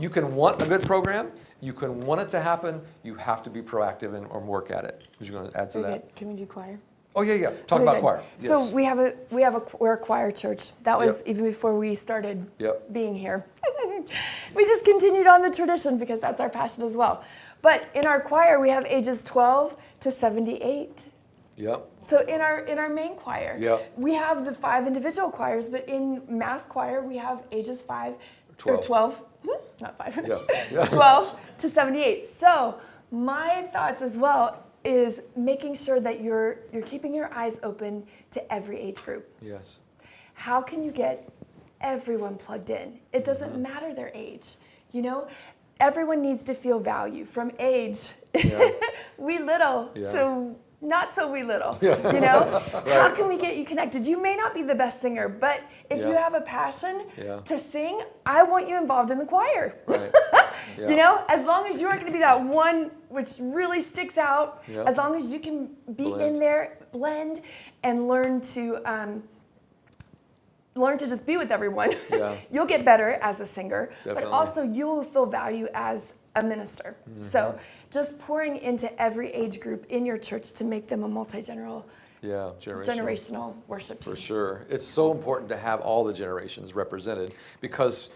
Speaker 2: you can want a good program. You can want it to happen. You have to be proactive and work at it. Was you going to add to that?
Speaker 3: Good. Can we do choir?
Speaker 2: Oh, yeah. Talk
Speaker 3: Okay,
Speaker 2: about
Speaker 3: good.
Speaker 2: choir.
Speaker 3: So
Speaker 2: Yes.
Speaker 3: we're a choir church. That was
Speaker 2: Yep.
Speaker 3: even before we started
Speaker 2: Yep.
Speaker 3: being here. We just continued on the tradition because that's our passion as well. But in our choir, we have ages 12 to 78.
Speaker 2: Yep.
Speaker 3: So in our main choir,
Speaker 2: Yep.
Speaker 3: we have the 5 individual choirs, but in mass choir, we have ages 5 or
Speaker 2: 12.
Speaker 3: 12, not 5,
Speaker 2: Yeah.
Speaker 3: 12 to 78. So my thoughts as well is making sure that you're keeping your eyes open to every age group.
Speaker 2: Yes.
Speaker 3: How can you get everyone plugged in? It doesn't matter their age, Everyone needs to feel value from age.
Speaker 2: Yeah.
Speaker 3: We little,
Speaker 2: Yeah.
Speaker 3: so not so we little, How can we get you connected? You may not be the best singer, but if you
Speaker 2: Yeah.
Speaker 3: have a passion
Speaker 2: Yeah.
Speaker 3: to sing, I want you involved in the choir.
Speaker 2: Right. Yeah.
Speaker 3: As long as you are going to be that one which really sticks out,
Speaker 2: Yeah.
Speaker 3: as long as you can be
Speaker 2: Blend.
Speaker 3: in there, blend, and learn to just be with everyone,
Speaker 2: Yeah.
Speaker 3: you'll get better as a singer,
Speaker 2: Definitely.
Speaker 3: but also you will feel value as a minister.
Speaker 2: Mm-hmm.
Speaker 3: So just pouring into every age group in your church to make them a multi-generational
Speaker 2: Yeah.
Speaker 3: generational worship team.
Speaker 2: For sure. It's so important to have all the generations represented because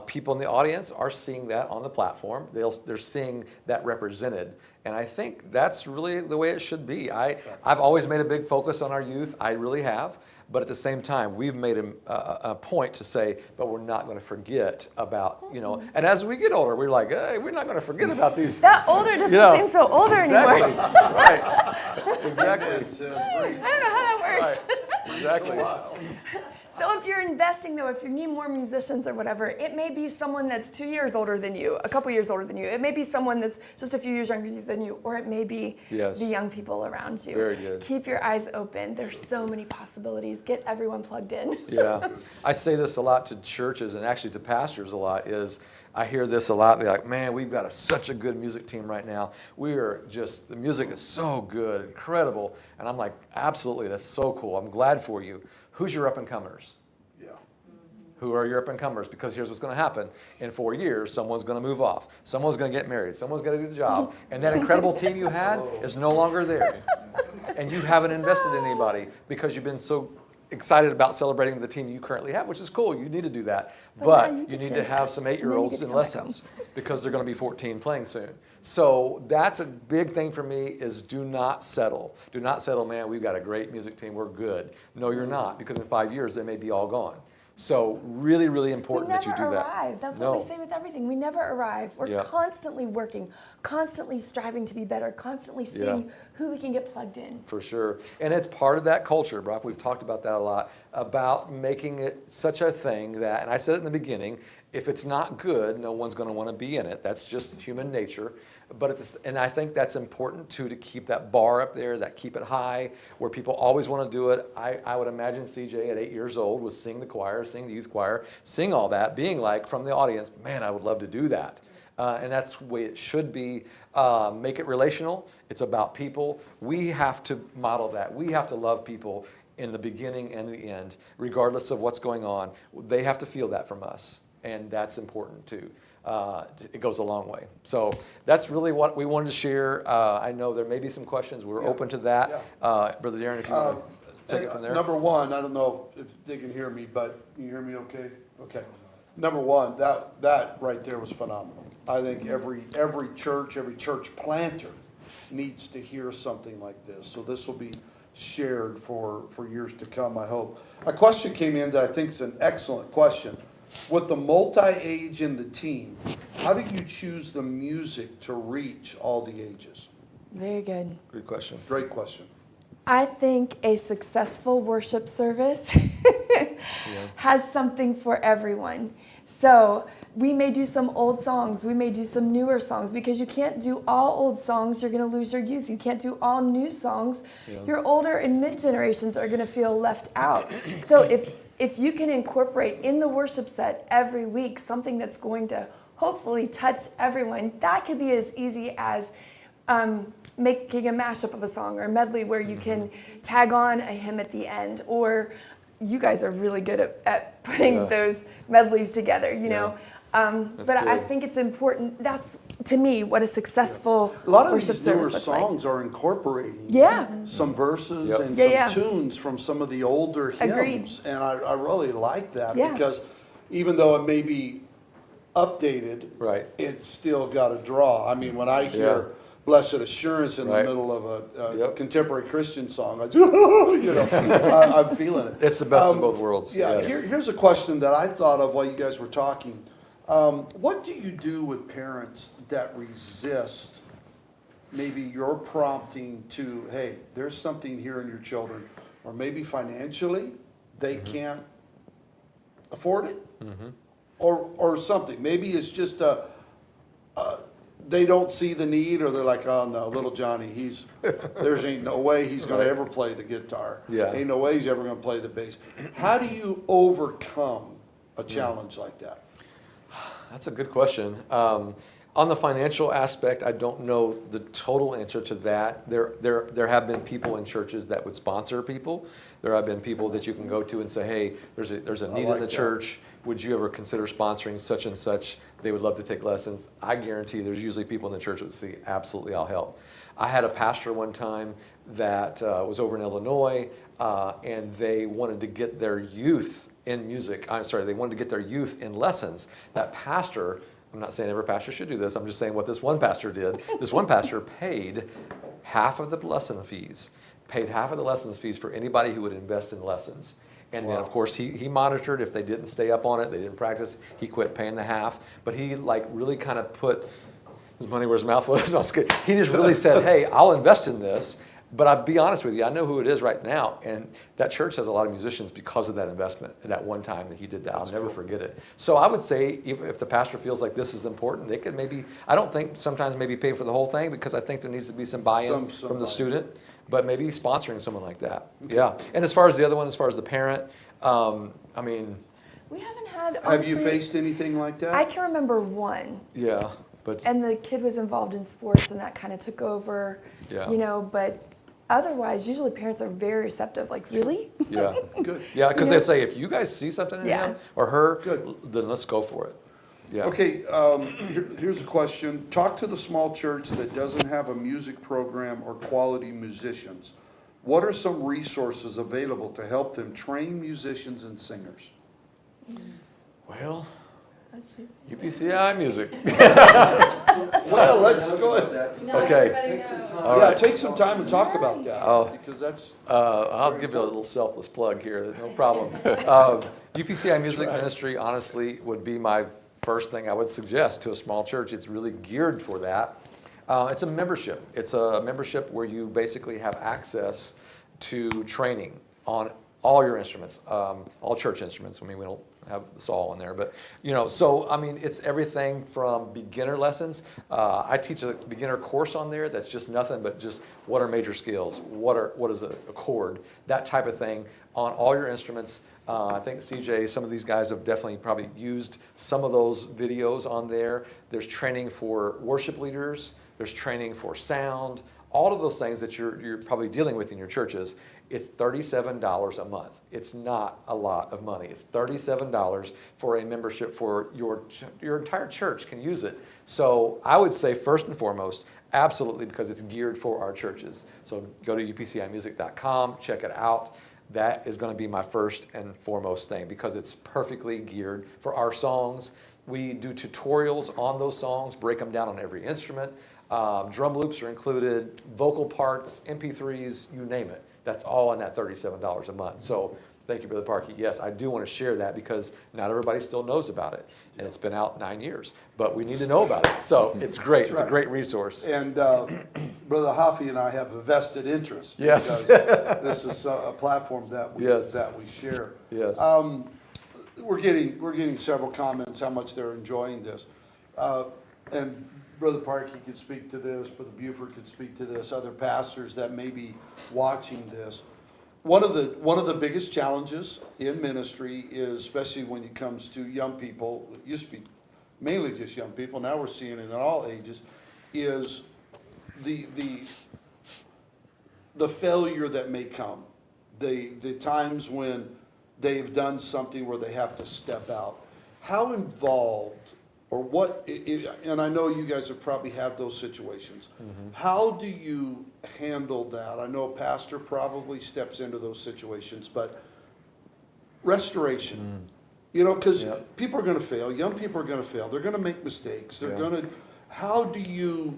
Speaker 2: people in the audience are seeing that on the platform. They're seeing that represented. And I think that's really the way it should be. I've always made a big focus on our youth. I really have. But at the same time, we've made a point to say, but we're not going to forget about, and as we get older, we're like, hey, we're not going to forget about these.
Speaker 3: That older doesn't seem so older
Speaker 2: Exactly.
Speaker 3: anymore.
Speaker 2: Right. Exactly.
Speaker 3: I don't know how that works.
Speaker 2: Right. Exactly.
Speaker 3: So if you're investing, though, if you need more musicians or whatever, it may be someone that's 2 years older than you, a couple years older than you. It may be someone that's just a few years younger than you, or it may be
Speaker 2: Yes.
Speaker 3: the young people around you.
Speaker 2: Very good.
Speaker 3: Keep your eyes open. There's so many possibilities. Get everyone plugged in.
Speaker 2: Yeah. I say this a lot to churches and actually to pastors a lot is I hear this a lot. They're like, man, we've got such a good music team right now. The music is so good, incredible. And I'm like, absolutely, that's so cool. I'm glad for you. Who's your up-and-comers?
Speaker 1: Yeah.
Speaker 2: Who are your up-and-comers? Because here's what's going to happen. In 4 years, someone's going to move off. Someone's going to get married. Someone's going to get a job. And that incredible team you had is no longer there. And you haven't invested in anybody because you've been so excited about celebrating the team you currently have, which is cool. You need to do that. But you need to have some 8-year-olds in lessons because they're going to be 14 playing soon. So that's a big thing for me is do not settle. Do not settle, man, we've got a great music team. We're good. No, you're not, because in 5 years, they may be all gone. So really, really important that you do that.
Speaker 3: We never arrive. That's what we say with everything. We never arrive. We're constantly working, constantly striving to be better, constantly seeing who we can get plugged in.
Speaker 2: For sure. And it's part of that culture, Brock. We've talked about that a lot, about making it such a thing that, and I said it in the beginning, if it's not good, no one's going to want to be in it. That's just human nature. But and I think that's important too, to keep that bar up there, that keep it high, where people always want to do it. I would imagine CJ at 8 years old was sing the choir, sing the youth choir, sing all that, being like from the audience, man, I would love to do that. And that's the way it should be. Make it relational. It's about people. We have to model that. We have to love people in the beginning and the end, regardless of what's going on. They have to feel that from us, and that's important too. It goes a long way. So that's really what we wanted to share. I know there may be some questions. We're open to that. Brother Darren, if you want to take it from there.
Speaker 7: Number one, I don't know if they can hear me, but can you hear me okay? Okay. Number one, that right there was phenomenal. I think every church planter needs to hear something like this. So this will be shared for years to come, I hope. A question came in that I think is an excellent question. With the multi-age in the team, how do you choose the music to reach all the ages?
Speaker 3: Very good.
Speaker 2: Good question.
Speaker 7: Great question.
Speaker 3: I think a successful worship service has something for everyone. So we may do some old songs, we may do some newer songs, because you can't do all old songs, you're going to lose your youth. You can't do all new songs. Your older and mid generations are going to feel left out. So if you can incorporate in the worship set every week something that's going to hopefully touch everyone, that could be as easy as making a mashup of a song or a medley where you can tag on a hymn at the end. Or you guys are really good at putting those medleys together, you know. But I think it's important. That's, to me, what a successful
Speaker 7: A lot of
Speaker 3: worship
Speaker 7: these newer
Speaker 3: service looks like.
Speaker 7: songs are incorporating some verses and some tunes from some of the older hymns.
Speaker 3: Agreed.
Speaker 7: And I really like that
Speaker 3: Yeah.
Speaker 7: because even though it may be updated, it's still got a draw. I mean, when I hear Blessed Assurance in the middle of a contemporary Christian song, I'm feeling it.
Speaker 2: It's the best of both worlds.
Speaker 7: Yeah, here's a question that I thought of while you guys were talking. What do you do with parents that resist maybe your prompting to, hey, there's something here in your children, or maybe financially they can't afford it, or something. Maybe it's just they don't see the need, or they're like, oh no, little Johnny, there's ain't no way he's going to ever play the guitar. Ain't no way he's ever going to play the bass. How do you overcome a challenge like that?
Speaker 2: That's a good question. On the financial aspect, I don't know the total answer to that. There have been people in churches that would sponsor people. There have been people that you can go to and say, hey, there's a need in the church. Would you ever consider sponsoring such and such? They would love to take lessons. I guarantee there's usually people in the church that would say, absolutely, I'll help. I had a pastor one time that was over in Illinois, and they wanted to get their youth in music. They wanted to get their youth in lessons. That pastor, I'm not saying every pastor should do this, I'm just saying what this one pastor did. This one pastor paid half of the lesson fees, for anybody who would invest in lessons. And then, of course, he monitored if they didn't stay up on it, they didn't practice, he quit paying the half. But he really kind of put his money where his mouth was. No, he just really said, hey, I'll invest in this. But I'll be honest with you, I know who it is right now, and that church has a lot of musicians because of that investment at that one time that he did that. I'll never forget it. So I would say if the pastor feels like this is important, they could maybe, I don't think sometimes maybe pay for the whole thing, because I think there needs to be some buy-in from the student, but maybe sponsoring someone like that. Yeah. And as far as the other one, as far as the parent, I mean.
Speaker 3: We haven't had,
Speaker 7: honestly, have you faced anything like that?
Speaker 3: I can remember one.
Speaker 2: But.
Speaker 3: And the kid was involved in sports, and that kind of took over, but otherwise, usually parents are very receptive. Like, really?
Speaker 2: Yeah.
Speaker 7: Good.
Speaker 2: Yeah, because
Speaker 3: You know-
Speaker 2: they say, if you guys see something in
Speaker 3: Yeah.
Speaker 2: him or her,
Speaker 7: Good.
Speaker 2: then let's go for it. Yeah.
Speaker 7: Okay, here's a question. Talk to the small church that doesn't have a music program or quality musicians. What are some resources available to help them train musicians and singers?
Speaker 2: Well, UPCI music.
Speaker 7: Well, let's go ahead.
Speaker 2: Okay. All
Speaker 7: Yeah,
Speaker 2: right.
Speaker 7: take some time and talk about that,
Speaker 2: Oh.
Speaker 7: because that's,
Speaker 2: I'll give you a little selfless plug here, no problem. UPCI Music Ministry, honestly, would be my first thing I would suggest to a small church. It's really geared for that. It's a membership. It's a membership where you basically have access to training on all your instruments, all church instruments. I mean, we don't have this all in there, but so I mean, it's everything from beginner lessons. I teach a beginner course on there that's just nothing but just what are major scales, what is a chord, that type of thing on all your instruments. I think CJ, some of these guys have definitely probably used some of those videos on there. There's training for worship leaders. There's training for sound. All of those things that you're probably dealing with in your churches. It's $37 a month. It's not a lot of money. It's $37 for a membership for your entire church can use it. So I would say first and foremost, absolutely, because it's geared for our churches. So go to upcimusic.com, check it out. That is going to be my first and foremost thing because it's perfectly geared for our songs. We do tutorials on those songs, break them down on every instrument. Drum loops are included, vocal parts, MP3s, you name it. That's all in that $37 a month. So thank you, Brother Parkey. Yes, I do want to share that because not everybody still knows about it. And it's been out 9 years, but we need to know about it. So it's great. It's a great resource.
Speaker 7: and Brother Hoffee and I have a vested interest.
Speaker 2: Yes.
Speaker 7: Because this is a platform that we
Speaker 2: Yes.
Speaker 7: share.
Speaker 2: Yes.
Speaker 7: We're getting several comments how much they're enjoying this, and Brother Parkey could speak to this, Brother Buford could speak to this, other pastors that may be watching this. One of the biggest challenges in ministry is, especially when it comes to young people, it used to be mainly just young people, now we're seeing it in all ages, is the failure that may come, the times when they've done something where they have to step out. How involved, or what, and I know you guys have probably had those situations. How do you handle that? I know a pastor probably steps into those situations, but restoration, because
Speaker 2: Yep.
Speaker 7: people are going to fail. Young people are going to fail. They're going to make mistakes. They're
Speaker 2: Yeah.
Speaker 7: going to. How do you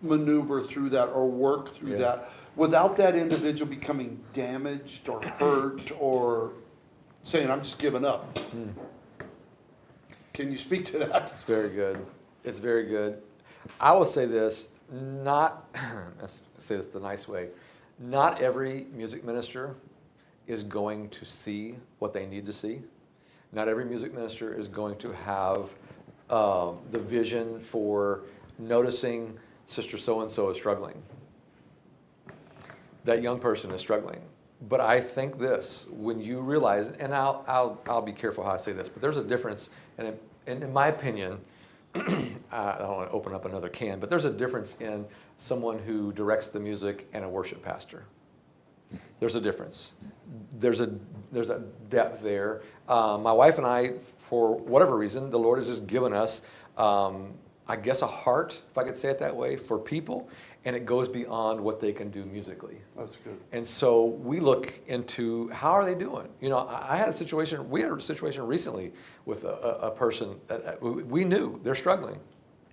Speaker 7: maneuver through that or work through that without that individual becoming damaged or hurt or saying, "I'm just giving up"? Can you speak to that?
Speaker 2: It's very good. It's very good. I will say this, let's say this the nice way, not every music minister is going to see what they need to see. Not every music minister is going to have the vision for noticing Sister so-and-so is struggling. That young person is struggling. But I think this, when you realize, and I'll be careful how I say this, but there's a difference, and in my opinion, I don't want to open up another can, but there's a difference in someone who directs the music and a worship pastor. There's a difference. There's a depth there. My wife and I, for whatever reason, the Lord has just given us, I guess, a heart, if I could say it that way, for people, and it goes beyond what they can do musically.
Speaker 7: That's good.
Speaker 2: And so we look into how are they doing. We had a situation recently with a person that we knew they're struggling.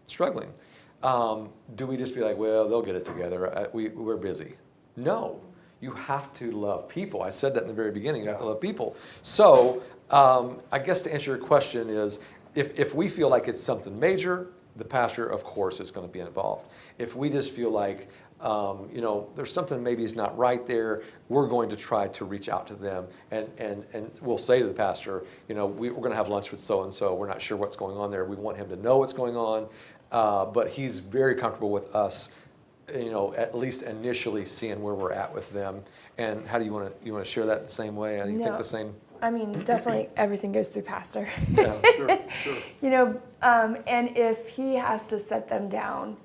Speaker 2: Do we just be like, well, they'll get it together, we're busy? No, you have to love people. I said that in the very beginning, you have to love people. So I guess to answer your question is, if we feel like it's something major, the pastor, of course, is going to be involved. If we just feel like, there's something maybe is not right there, we're going to try to reach out to them. And we'll say to the pastor, we're going to have lunch with so-and-so. We're not sure what's going on there. We want him to know what's going on. But he's very comfortable with us, at least initially seeing where we're at with them. And how do you want to share that the same way? You think
Speaker 3: No.
Speaker 2: the same?
Speaker 3: I mean, definitely everything goes through pastor.
Speaker 2: Yeah.
Speaker 7: Sure.
Speaker 3: And if he has to set them down,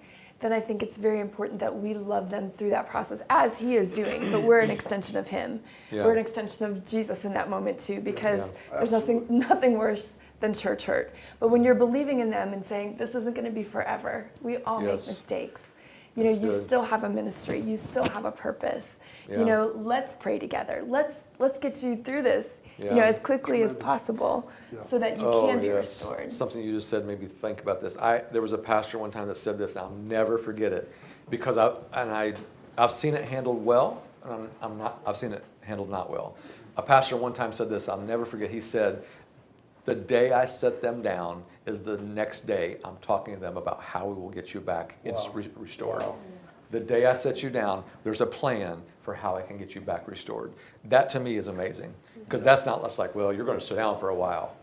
Speaker 3: then I think it's very important that we love them through that process, as he is doing, but we're an extension of him.
Speaker 2: Yeah.
Speaker 3: We're an extension of Jesus in that moment too, because there's nothing worse than church hurt. But when you're believing in them and saying, this isn't going to be forever, we all make
Speaker 2: Yes.
Speaker 3: mistakes. You know,
Speaker 2: That's
Speaker 3: you
Speaker 2: good.
Speaker 3: still have a ministry, you still have a purpose.
Speaker 2: Yeah.
Speaker 3: You know, let's pray together. Let's get you through this, you know,
Speaker 2: Yeah.
Speaker 3: as quickly as possible, so that you can be restored.
Speaker 2: Something you just said made me think about this. There was a pastor one time that said this, and I'll never forget it, because I've seen it handled well, and I've seen it handled not well. A pastor one time said this, I'll never forget. He said, "The day I set them down is the next day I'm talking to them about how we will get you back restored. The day I set you down, there's a plan for how I can get you back restored." That to me is amazing, because that's not just like, well, you're going to sit down for a while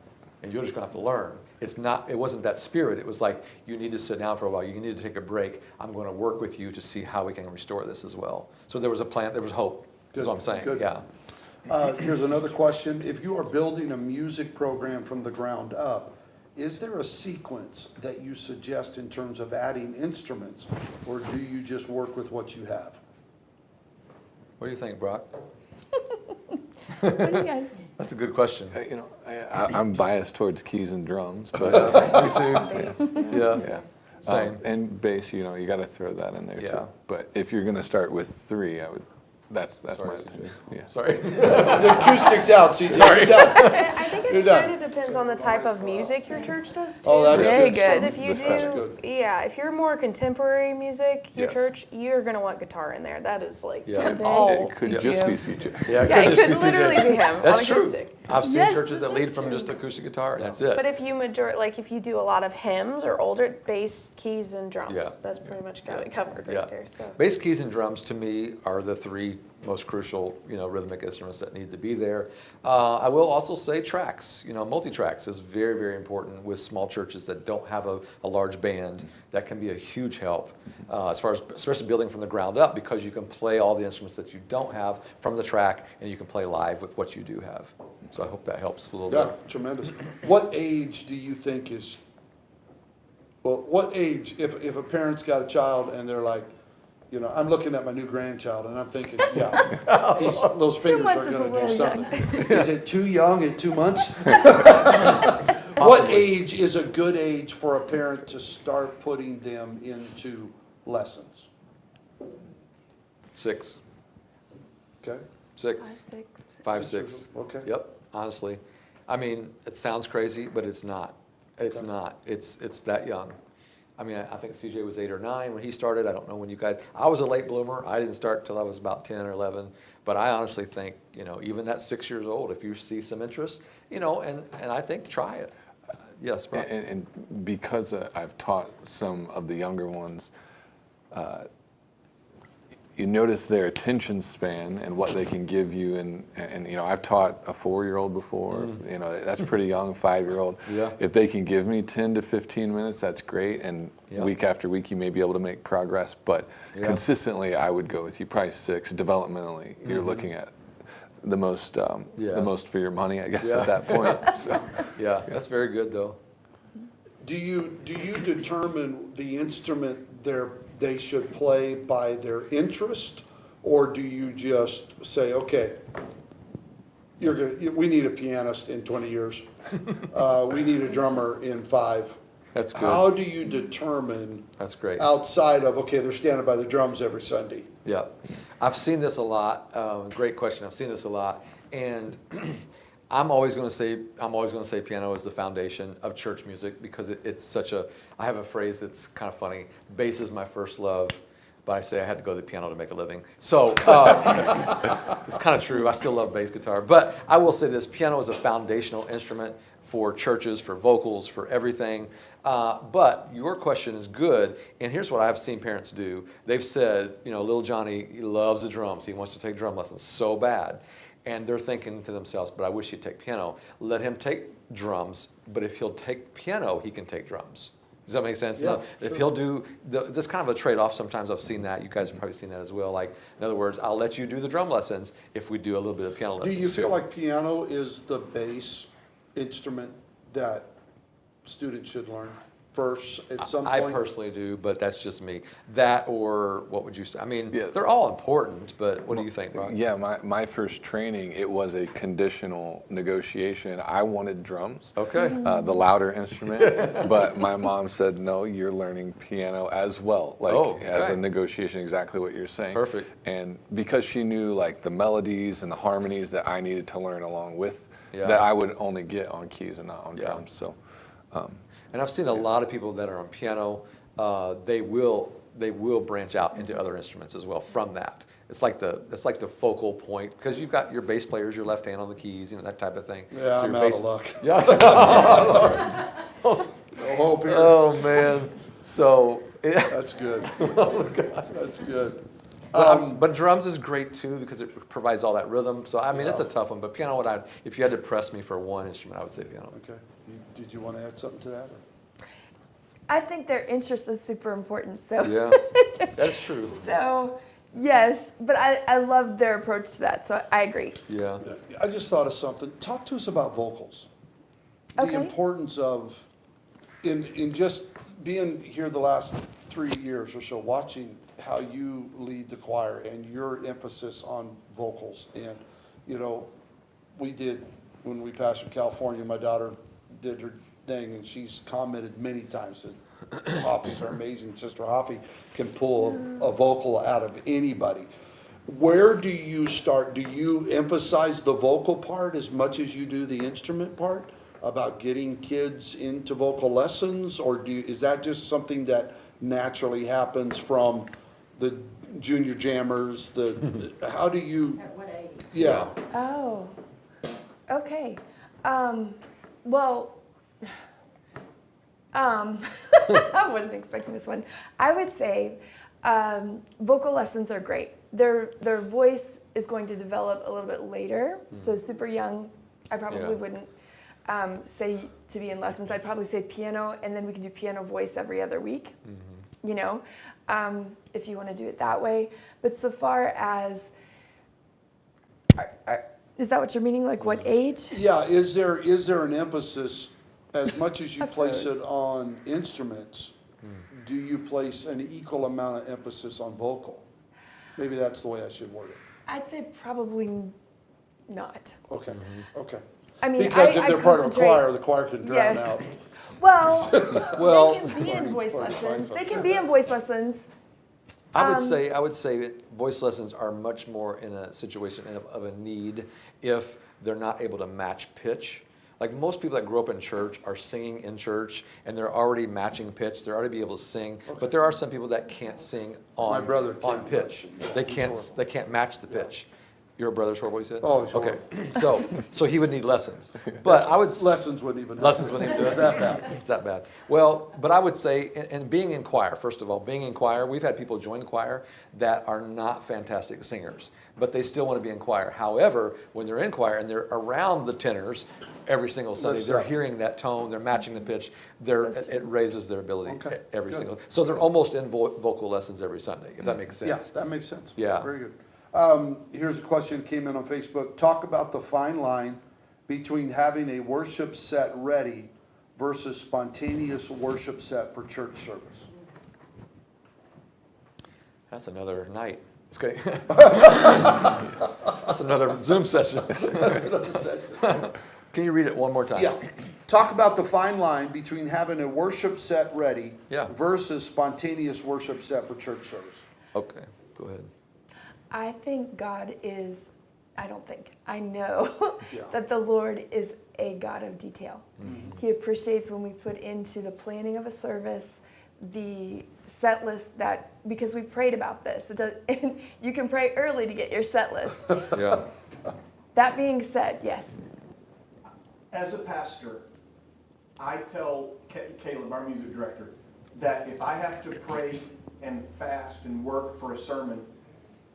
Speaker 2: and you're just going to have to learn. It wasn't that spirit. It was like, you need to sit down for a while. You need to take a break. I'm going to work with you to see how we can restore this as well. So there was a plan, there was hope, is what I'm saying.
Speaker 7: Good.
Speaker 2: Yeah.
Speaker 7: Here's another question. If you are building a music program from the ground up, is there a sequence that you suggest in terms of adding instruments, or do you just work with what you have?
Speaker 2: What do you think, Brock?
Speaker 3: What do you guys
Speaker 2: That's a good question.
Speaker 4: You know, I'm biased towards keys and drums, but
Speaker 2: Me too.
Speaker 5: Bass, yeah.
Speaker 2: Yeah.
Speaker 4: yeah.
Speaker 2: Same.
Speaker 4: And bass, you know, you got to throw that in there
Speaker 2: Yeah.
Speaker 4: too. But if you're going to start with 3, that's
Speaker 2: Sorry,
Speaker 4: my
Speaker 2: CJ.
Speaker 4: opinion. Yeah.
Speaker 2: Sorry.
Speaker 7: The acoustics out, so you're done.
Speaker 5: I think
Speaker 7: You're
Speaker 5: it
Speaker 7: done.
Speaker 5: kind of depends on the type of music your church does too.
Speaker 7: Oh, that's
Speaker 3: Very
Speaker 5: Because
Speaker 3: good.
Speaker 5: if you
Speaker 4: That's
Speaker 5: do,
Speaker 7: good.
Speaker 5: yeah, if you're more contemporary music, your
Speaker 2: Yes.
Speaker 5: church, you're gonna want guitar in there. That is like
Speaker 2: Yeah.
Speaker 5: all.
Speaker 4: It could just be
Speaker 5: CCM.
Speaker 4: CJ.
Speaker 2: Yeah,
Speaker 5: Yeah, it
Speaker 2: just
Speaker 5: could
Speaker 2: be CJ.
Speaker 5: literally be him on
Speaker 2: That's true.
Speaker 5: acoustic.
Speaker 2: I've seen
Speaker 3: Yes,
Speaker 2: churches that
Speaker 3: this
Speaker 2: lead
Speaker 3: is
Speaker 2: from
Speaker 3: true.
Speaker 2: just acoustic guitar, and that's it.
Speaker 5: But if you if you do a lot of hymns or older bass, keys, and drums,
Speaker 2: Yeah.
Speaker 5: that's pretty much got
Speaker 2: Yeah.
Speaker 5: it covered right
Speaker 2: Yeah.
Speaker 5: there. So.
Speaker 2: Bass, keys, and drums to me are the 3 most crucial, rhythmic instruments that need to be there. I will also say tracks. Multi-tracks is very, very important with small churches that don't have a large band. That can be a huge help as far as especially building from the ground up, because you can play all the instruments that you don't have from the track, and you can play live with what you do have. So I hope that helps a little
Speaker 7: Yeah,
Speaker 2: bit.
Speaker 7: tremendous. What age do you think what age, if a parent's got a child and they're like, I'm looking at my new grandchild and I'm thinking, yeah, those fingers
Speaker 3: months
Speaker 7: are
Speaker 3: is a
Speaker 7: gonna do
Speaker 3: little
Speaker 7: something. Is it too young at 2 months? What
Speaker 2: Possibly.
Speaker 7: age is a good age for a parent to start putting them into lessons?
Speaker 2: 6,
Speaker 7: Okay?
Speaker 2: 6,
Speaker 3: 6.
Speaker 2: 5, 6.
Speaker 7: Okay.
Speaker 2: Yep, honestly. I mean, it sounds crazy, but it's not. It's
Speaker 7: Okay.
Speaker 2: not. It's that young. I mean, I think CJ was 8 or 9 when he started. I don't know when you guys, I was a late bloomer. I didn't start till I was about 10 or 11. But I honestly think, even at 6 years old, if you see some interest, and I think try it. Yes, Brock.
Speaker 4: And because I've taught some of the younger ones, you notice their attention span and what they can give you. And I've taught a 4-year-old before. That's pretty young, 5-year-old.
Speaker 2: Yeah.
Speaker 4: If they can give me 10 to 15 minutes, that's great. And
Speaker 2: Yeah.
Speaker 4: week after week, you may be able to make progress. But
Speaker 2: Yeah.
Speaker 4: consistently, I would go with you. Probably 6. Developmentally, you're looking at the most for your money, I guess,
Speaker 2: Yeah.
Speaker 4: at that point. So.
Speaker 2: Yeah, that's very good, though.
Speaker 7: Do you determine the instrument they should play by their interest, or do you just say, okay, we need a pianist in 20 years, we need a drummer in 5?
Speaker 2: That's good.
Speaker 7: How do you determine
Speaker 2: That's great.
Speaker 7: outside of, okay, they're standing by the drums every Sunday?
Speaker 2: Yeah, I've seen this a lot. Great question. I've seen this a lot, and I'm always going to say piano is the foundation of church music, because it's such a. I have a phrase that's kind of funny. Bass is my first love, but I say I had to go to the piano to make a living. So it's kind of true. I still love bass guitar, but I will say this: piano is a foundational instrument for churches, for vocals, for everything. But your question is good, and here's what I've seen parents do. They've said, little Johnny, he loves the drums. He wants to take drum lessons so bad. And they're thinking to themselves, but I wish he'd take piano. Let him take drums, but if he'll take piano, he can take drums. Does that make sense?
Speaker 7: Yeah,
Speaker 2: Now, if he'll do, this kind of a trade-off, sometimes I've seen that. You guys have probably seen that as well. Like, in other words, I'll let you do the drum lessons if we do a little bit of piano
Speaker 7: Do
Speaker 2: lessons
Speaker 7: you feel
Speaker 2: too.
Speaker 7: like piano is the base instrument that students should learn first at some
Speaker 2: I
Speaker 7: point?
Speaker 2: personally do, but that's just me. That, or what would you say? I mean,
Speaker 4: Yeah.
Speaker 2: they're all important, but what do you think, Brock?
Speaker 4: Yeah, my first training, it was a conditional negotiation. I wanted drums,
Speaker 2: Okay.
Speaker 4: the louder instrument, but my mom said, no, you're learning piano as well, like as
Speaker 2: okay.
Speaker 4: a negotiation, exactly what you're saying.
Speaker 2: Perfect.
Speaker 4: And because she knew like the melodies and the harmonies that I needed to learn along with,
Speaker 2: Yeah.
Speaker 4: that I would only get on keys and not on
Speaker 2: Yeah.
Speaker 4: drums. So,
Speaker 2: And I've seen a lot of people that are on piano, they will branch out into other instruments as well from that. It's like the focal point, because you've got your bass players, your left hand on the keys, that type of thing.
Speaker 7: Yeah,
Speaker 2: So
Speaker 7: I'm
Speaker 2: your
Speaker 7: out
Speaker 2: bass-
Speaker 7: of luck.
Speaker 2: Yeah.
Speaker 7: No hope here.
Speaker 2: Oh man. So, yeah.
Speaker 7: That's good.
Speaker 2: Oh,
Speaker 7: That's good.
Speaker 2: But drums is great too because it provides all that rhythm. So I mean, it's a tough one. But piano, if you had to press me for one instrument, I would say piano.
Speaker 7: Okay. Did you want to add something to that? Or?
Speaker 3: I think their interest is super important. So,
Speaker 2: Yeah, that's true.
Speaker 3: so yes, but I love their approach to that. So I agree.
Speaker 2: Yeah.
Speaker 7: I just thought of something. Talk to us about vocals. The
Speaker 3: Okay.
Speaker 7: importance of, in just being here the last 3 years or so, watching how you lead the choir and your emphasis on vocals. And, we did, when we pastored California, my daughter did her thing, and she's commented many times that Hoffee's our amazing sister. Hoffee can pull a vocal out of anybody. Where do you start? Do you emphasize the vocal part as much as you do the instrument part about getting kids into vocal lessons? Or is that just something that naturally happens from the junior jammers? How do you? At what age? Yeah.
Speaker 3: Oh, okay. Well, I wasn't expecting this one. I would say vocal lessons are great. Their voice is going to develop a little bit later. So super young, I probably
Speaker 2: Yeah.
Speaker 3: wouldn't say to be in lessons. I'd probably say piano, and then we can do piano voice every other week. If you want to do it that way. But so far as, is that what you're meaning? Like what age?
Speaker 7: Yeah, is there an emphasis, as much as you
Speaker 3: Of
Speaker 7: place
Speaker 3: course.
Speaker 7: it on instruments, do you place an equal amount of emphasis on vocal? Maybe that's the way I should word it.
Speaker 3: I'd say probably not.
Speaker 7: Okay, okay.
Speaker 3: I mean,
Speaker 7: Because if
Speaker 3: I
Speaker 7: they're part of a
Speaker 3: concentrate-
Speaker 7: choir, the choir can drown
Speaker 3: Yes.
Speaker 7: out.
Speaker 3: Well,
Speaker 2: Well,
Speaker 3: they can be in voice
Speaker 7: Or
Speaker 3: lessons.
Speaker 7: fine.
Speaker 3: They can be in voice lessons.
Speaker 2: I would say that voice lessons are much more in a situation of a need if they're not able to match pitch. Like most people that grew up in church are singing in church and they're already matching pitch. They're already able to sing. But there are some people that can't sing
Speaker 7: My brother
Speaker 2: on
Speaker 7: can't
Speaker 2: pitch. They can't match the pitch. Your brother's horrible, you said?
Speaker 7: Oh, he's
Speaker 2: Okay, so he would need lessons. But I would
Speaker 7: Lessons wouldn't even.
Speaker 2: Lessons wouldn't even do it.
Speaker 7: It's that bad.
Speaker 2: It's that bad. Well, but I would say, and being in choir, first of all, being in choir, we've had people join the choir that are not fantastic singers, but they still want to be in choir. However, when they're in choir and they're around the tenors every single Sunday, they're hearing that tone, they're matching the pitch, it raises their ability
Speaker 7: Okay,
Speaker 2: every
Speaker 7: good.
Speaker 2: single. So they're almost in vocal lessons every Sunday, if that makes sense.
Speaker 7: Yes, that makes sense.
Speaker 2: Yeah.
Speaker 7: Very good. Here's a question that came in on Facebook. Talk about the fine line between having a worship set ready versus spontaneous worship set for church service.
Speaker 2: That's another night. It's great. That's another Zoom session. Can you read it one more time?
Speaker 7: Yeah. Talk about the fine line between having a worship set ready
Speaker 2: Yeah.
Speaker 7: versus spontaneous worship set for church service.
Speaker 2: Okay, go ahead.
Speaker 3: I think God is, I don't think, I know
Speaker 7: Yeah.
Speaker 3: that the Lord is a God of detail. He appreciates when we put into the planning of a service the set list that, because we've prayed about this, and you can pray early to get your set list.
Speaker 2: Yeah.
Speaker 3: That being said, yes.
Speaker 8: As a pastor, I tell Caleb, our music director, that if I have to pray and fast and work for a sermon,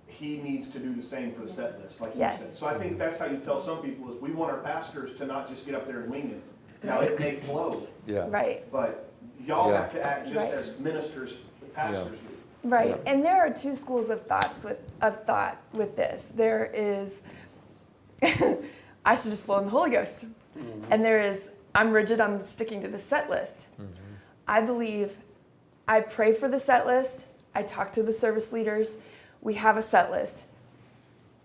Speaker 8: he needs to do the same for the set list, like
Speaker 3: Yes.
Speaker 8: you said. So I think that's how you tell some people is we want our pastors to not just get up there and wing it. Now, it may flow,
Speaker 2: Yeah.
Speaker 3: Right.
Speaker 8: but y'all
Speaker 2: Yeah.
Speaker 8: have to act just
Speaker 3: Right.
Speaker 8: as ministers, the pastors do.
Speaker 3: Right,
Speaker 2: Yeah.
Speaker 3: and there are two schools of thought with this. There is, I should just flow in the Holy Ghost, and there is, I'm rigid. I'm sticking to the set list. I believe I pray for the set list. I talk to the service leaders. We have a set list.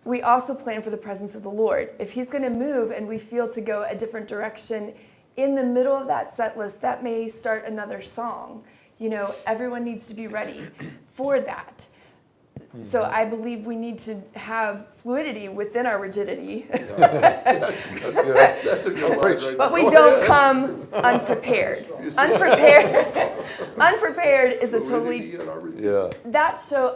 Speaker 3: We also plan for the presence of the Lord. If he's going to move and we feel to go a different direction in the middle of that set list, that may start another song. You know, everyone needs to be ready for that. So I believe we need to have fluidity within our rigidity.
Speaker 1: That's good. That's a good word right
Speaker 3: But
Speaker 1: there.
Speaker 3: we don't come unprepared. Unprepared is a totally,
Speaker 2: Yeah.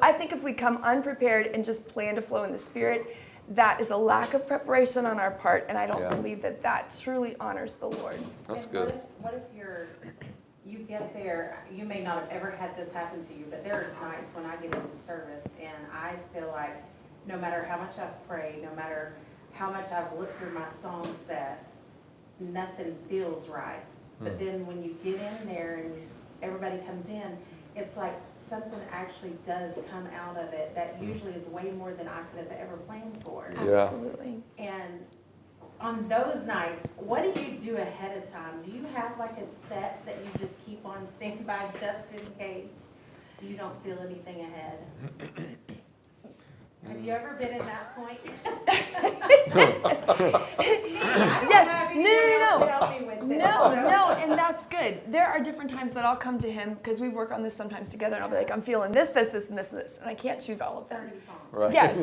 Speaker 3: I think if we come unprepared and just plan to flow in the Spirit, that is a lack of preparation on our part, and I don't
Speaker 2: Yeah.
Speaker 3: believe that that truly honors the Lord.
Speaker 2: That's
Speaker 9: And
Speaker 2: good.
Speaker 9: What if you get there, you may not have ever had this happen to you, but there are nights when I get into service and I feel like no matter how much I've prayed, no matter how much I've looked through my song set, nothing feels right. But then when you get in there and everybody comes in, it's like something actually does come out of it that usually is way more than I could have ever planned for.
Speaker 2: Yeah.
Speaker 3: Absolutely.
Speaker 9: And on those nights, what do you do ahead of time? Do you have like a set that you just keep on standby just in case you don't feel anything ahead? Have you ever been in that point?
Speaker 3: Yes, no.
Speaker 9: Help me with this.
Speaker 3: No, and that's good. There are different times that I'll come to him because we work on this sometimes together, and I'll be like, I'm feeling this, and this, and this, and I can't choose all of them.
Speaker 9: 30 songs.
Speaker 2: Right.
Speaker 3: Yes.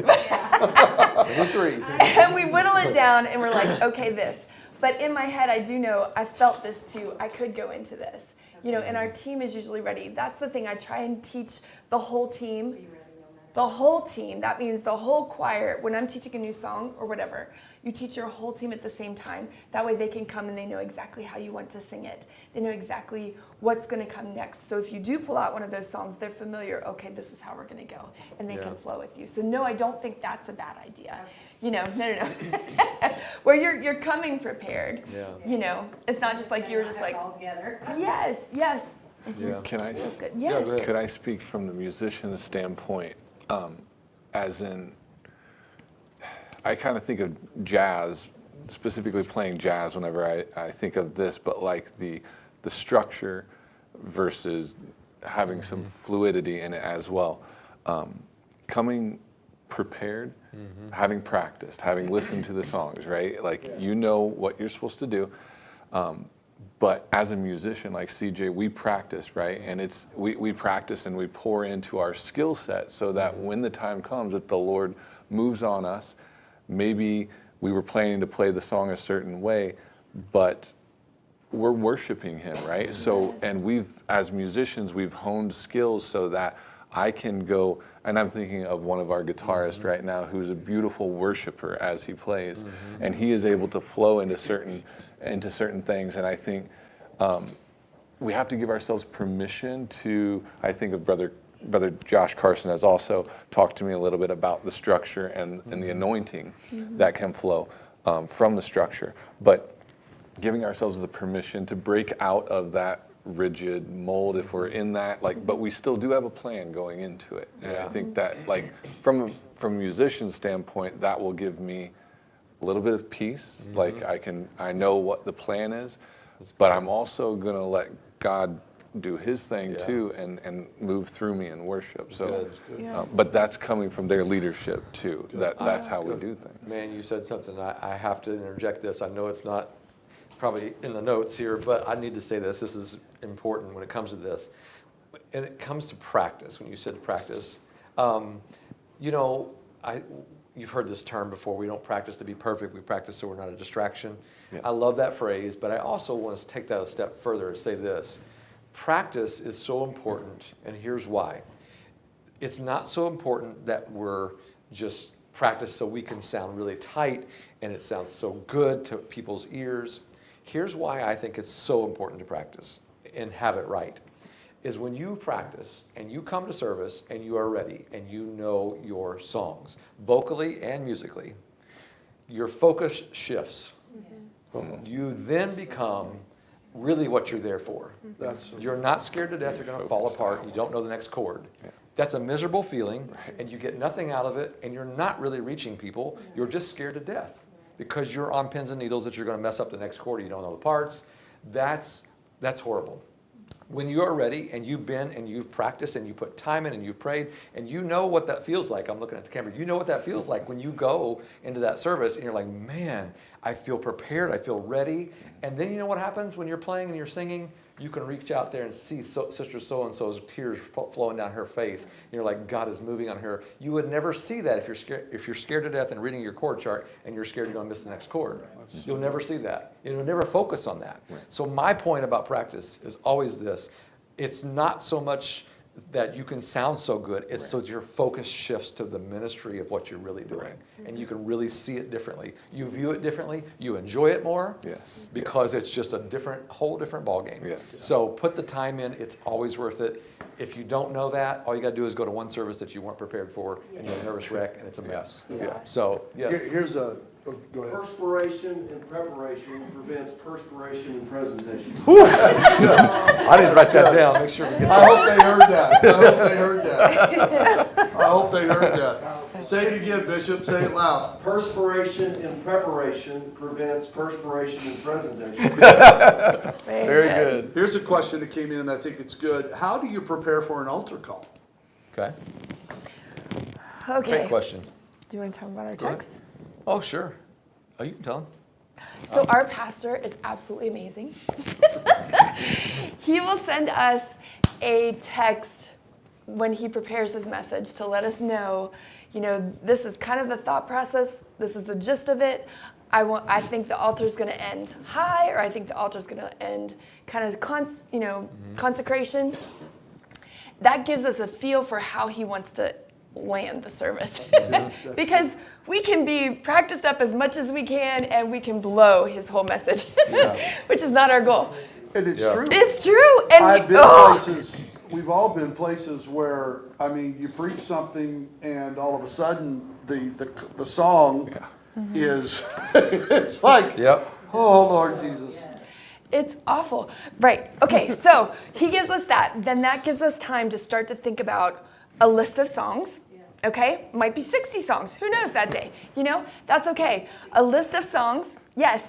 Speaker 2: Maybe 3.
Speaker 3: And we whittle it down, and we're like, okay, this. But in my head, I do know I felt this too. I could go into this, you know. And our team is usually ready. That's the thing. I try and teach the whole team.
Speaker 9: Be ready no matter.
Speaker 3: The whole team. That means the whole choir. When I'm teaching a new song or whatever, you teach your whole team at the same time. That way they can come and they know exactly how you want to sing it. They know exactly what's going to come next. So if you do pull out one of those songs, they're familiar. Okay, this is how we're going to go, and they can flow with you. So no, I don't think that's a bad idea. You know, no. Where you're coming prepared.
Speaker 2: Yeah.
Speaker 3: You know, it's not just like you're just like,
Speaker 9: All together.
Speaker 3: yes.
Speaker 2: Yeah.
Speaker 4: Can I,
Speaker 3: That's good.
Speaker 2: Yeah,
Speaker 3: Yes.
Speaker 2: go ahead.
Speaker 4: could I speak from the musician standpoint? As in, I kind of think of jazz, specifically playing jazz whenever I think of this, but like the structure versus having some fluidity in it as well. Coming prepared, having practiced, having listened to the songs, right? Like you know what you're supposed to do. But as a musician like CJ, we practice, right? And it's we practice and we pour into our skill set so that when the time comes that the Lord moves on us, maybe we were planning to play the song a certain way, but we're worshiping him, right? So, and we've, as musicians, we've honed skills so that I can go, and I'm thinking of one of our guitarists right now who's a beautiful worshiper as he plays, and he is able to flow into certain things. And I think we have to give ourselves permission to, I think of Brother Josh Carson has also talked to me a little bit about the structure and the anointing that can flow from the structure. But giving ourselves the permission to break out of that rigid mold if we're in that, like, but we still do have a plan going into it. And I think that, like, from a musician's standpoint, that will give me a little bit of peace. Like I know what the plan is, but I'm also gonna let God do his thing too and move through me in worship. So, but that's coming from their leadership too. That's how we do things.
Speaker 2: Man, you said something. I have to interject this. I know it's not probably in the notes here, but I need to say this. This is important when it comes to this. And it comes to practice. When you said practice, you know, you've heard this term before. We don't practice to be perfect. We practice so we're not a distraction.
Speaker 4: Yeah.
Speaker 2: I love that phrase, but I also want to take that a step further and say this. Practice is so important, and here's why. It's not so important that we're just practice so we can sound really tight and it sounds so good to people's ears. Here's why I think it's so important to practice and have it right. Is when you practice and you come to service and you are ready and you know your songs, vocally and musically, your focus shifts. You then become really what you're there for. You're not scared to death you're going to fall apart. You don't know the next chord. That's a miserable feeling, and you get nothing out of it, and you're not really reaching people. You're just scared to death because you're on pins and needles that you're going to mess up the next chord. You don't know the parts. That's horrible. when you're ready and you've been and you've practiced and you put time in and you've prayed and you know what that feels like. I'm looking at the camera. You know what that feels like when you go into that service and you're like, man, I feel prepared. I feel ready. And then you know what happens when you're playing and you're singing? You can reach out there and see Sister So-and-so's tears flowing down her face. And you're like, God is moving on her. You would never see that if you're scared to death and reading your chord chart and you're scared you're going to miss the next chord. You'll never see that. You'll never focus on that. So my point about practice is always this. It's not so much that you can sound so good. It's so your focus shifts to the ministry of what you're really doing. And you can really see it differently. You view it differently. You enjoy it more.
Speaker 4: Yes.
Speaker 2: Because it's just a whole different ballgame.
Speaker 4: Yes.
Speaker 2: So put the time in. It's always worth it. If you don't know that, all you got to do is go to one service that you weren't prepared for, and you're a nervous wreck, and it's a mess.
Speaker 7: Yeah.
Speaker 2: So, yes.
Speaker 7: Here's a, go ahead.
Speaker 10: Perspiration and preparation prevents perspiration and presentation.
Speaker 2: I didn't write that down. Make sure we get
Speaker 7: I hope they heard that. I hope they heard that. I hope they heard that. Say it again, Bishop. Say it loud.
Speaker 10: Perspiration and preparation prevents perspiration and presentation.
Speaker 2: Very good.
Speaker 7: Here's a question that came in. I think it's good. How do you prepare for an altar call?
Speaker 2: Okay.
Speaker 3: Okay.
Speaker 2: Great question.
Speaker 3: Do you want to talk about our
Speaker 2: Go ahead.
Speaker 3: text?
Speaker 2: Oh, sure. Oh, you can tell them.
Speaker 3: So our pastor is absolutely amazing. He will send us a text when he prepares his message to let us know, this is kind of the thought process. This is the gist of it. I think the altar's going to end high, or I think the altar's going to end kind of consecration. That gives us a feel for how he wants to land the service. Because we can be practiced up as much as we can, and we can blow his whole message, which is not our goal.
Speaker 7: And it's true.
Speaker 3: It's true. And
Speaker 7: I've been places, we've all been places where, you preach something and all of a sudden the song is, it's like, oh, Lord Jesus.
Speaker 3: It's awful. Right. Okay, so he gives us that. Then that gives us time to start to think about a list of songs. Okay? Might be 60 songs. Who knows that day? That's okay. A list of songs. Yes.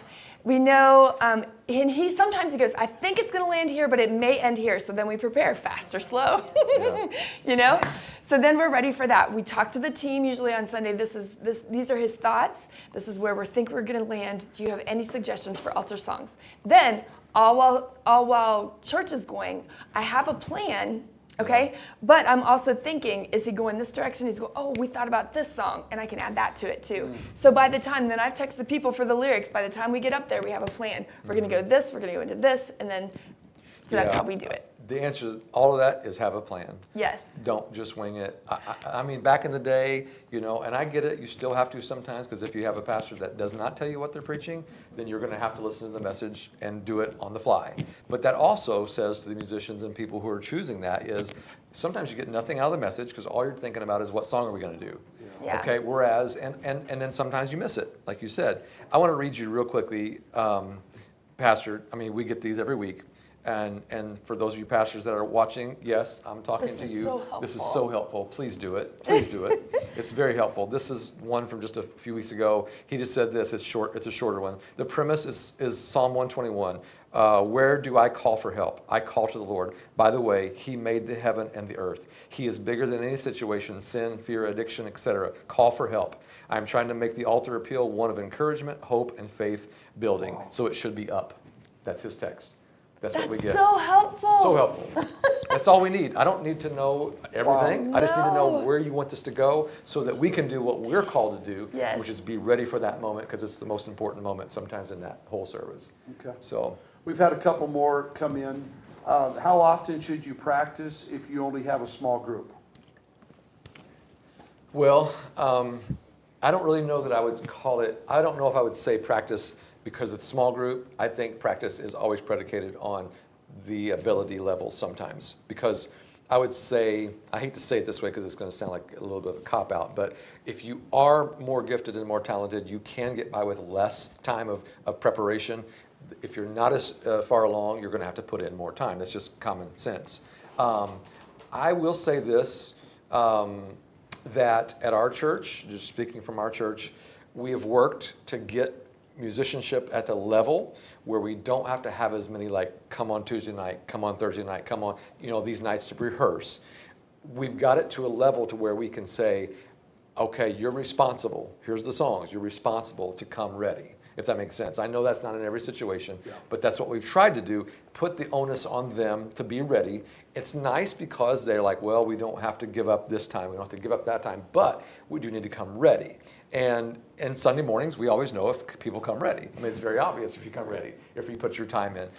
Speaker 3: We know, and sometimes he goes, I think it's going to land here, but it may end here. So then we prepare fast or slow, So then we're ready for that. We talk to the team usually on Sunday. These are his thoughts. This is where we think we're going to land. Do you have any suggestions for altar songs? Then, all while church is going, I have a plan. Okay, but I'm also thinking, is he going this direction? He's going, we thought about this song, and I can add that to it too. So by the time, then I've texted the people for the lyrics. By the time we get up there, we have a plan. We're going to go this, we're going to go into this, and then, that's how we do it.
Speaker 2: The answer to all of that is have a plan.
Speaker 3: Yes.
Speaker 2: Don't just wing it. Back in the day, and I get it, you still have to sometimes, because if you have a pastor that does not tell you what they're preaching, then you're going to have to listen to the message and do it on the fly. But that also says to the musicians and people who are choosing that is, sometimes you get nothing out of the message because all you're thinking about is what song are we going to do.
Speaker 3: Yeah.
Speaker 2: Okay, whereas, and then sometimes you miss it, like you said. I want to read you real quickly, Pastor, we get these every week. And for those of you pastors that are watching, yes, I'm talking to you.
Speaker 3: So
Speaker 2: this is so helpful. Please do it. Please do it. It's very helpful. This is one from just a few weeks ago. He just said this. It's short. It's a shorter one. The premise is Psalm 121. Where do I call for help? I call to the Lord. By the way, He made the heaven and the earth. He is bigger than any situation, sin, fear, addiction, etc. Call for help. I'm trying to make the altar appeal one of encouragement, hope, and faith building. So it should be up. That's his text. That's what we get.
Speaker 3: So helpful.
Speaker 2: So helpful. That's all we need. I don't need to know everything. I just need to know where you want this to go so that we can do what we're called to do, which is be ready for that moment, because it's the most important moment sometimes in that whole service.
Speaker 7: Okay.
Speaker 2: So
Speaker 7: We've had a couple more come in. How often should you practice if you only have a small group?
Speaker 2: Well, I don't really know that I would call it, I don't know if I would say practice because it's small group. I think practice is always predicated on the ability level sometimes. Because I would say, I hate to say it this way because it's going to sound like a little bit of a cop-out, but if you are more gifted and more talented, you can get by with less time of preparation. If you're not as far along, you're going to have to put in more time. That's just common sense. I will say this, that at our church, just speaking from our church, we have worked to get musicianship at the level where we don't have to have as many like, come on Tuesday night, come on Thursday night, come on, these nights to rehearse. We've got it to a level to where we can say, okay, you're responsible. Here's the songs. You're responsible to come ready, if that makes sense. I know that's not in every situation, but that's what we've tried to do, put the onus on them to be ready. It's nice because they're like, well, we don't have to give up this time. We don't have to give up that time, but we do need to come ready. And Sunday mornings, we always know if people come ready. I mean, it's very obvious if you come ready, if you put your time in.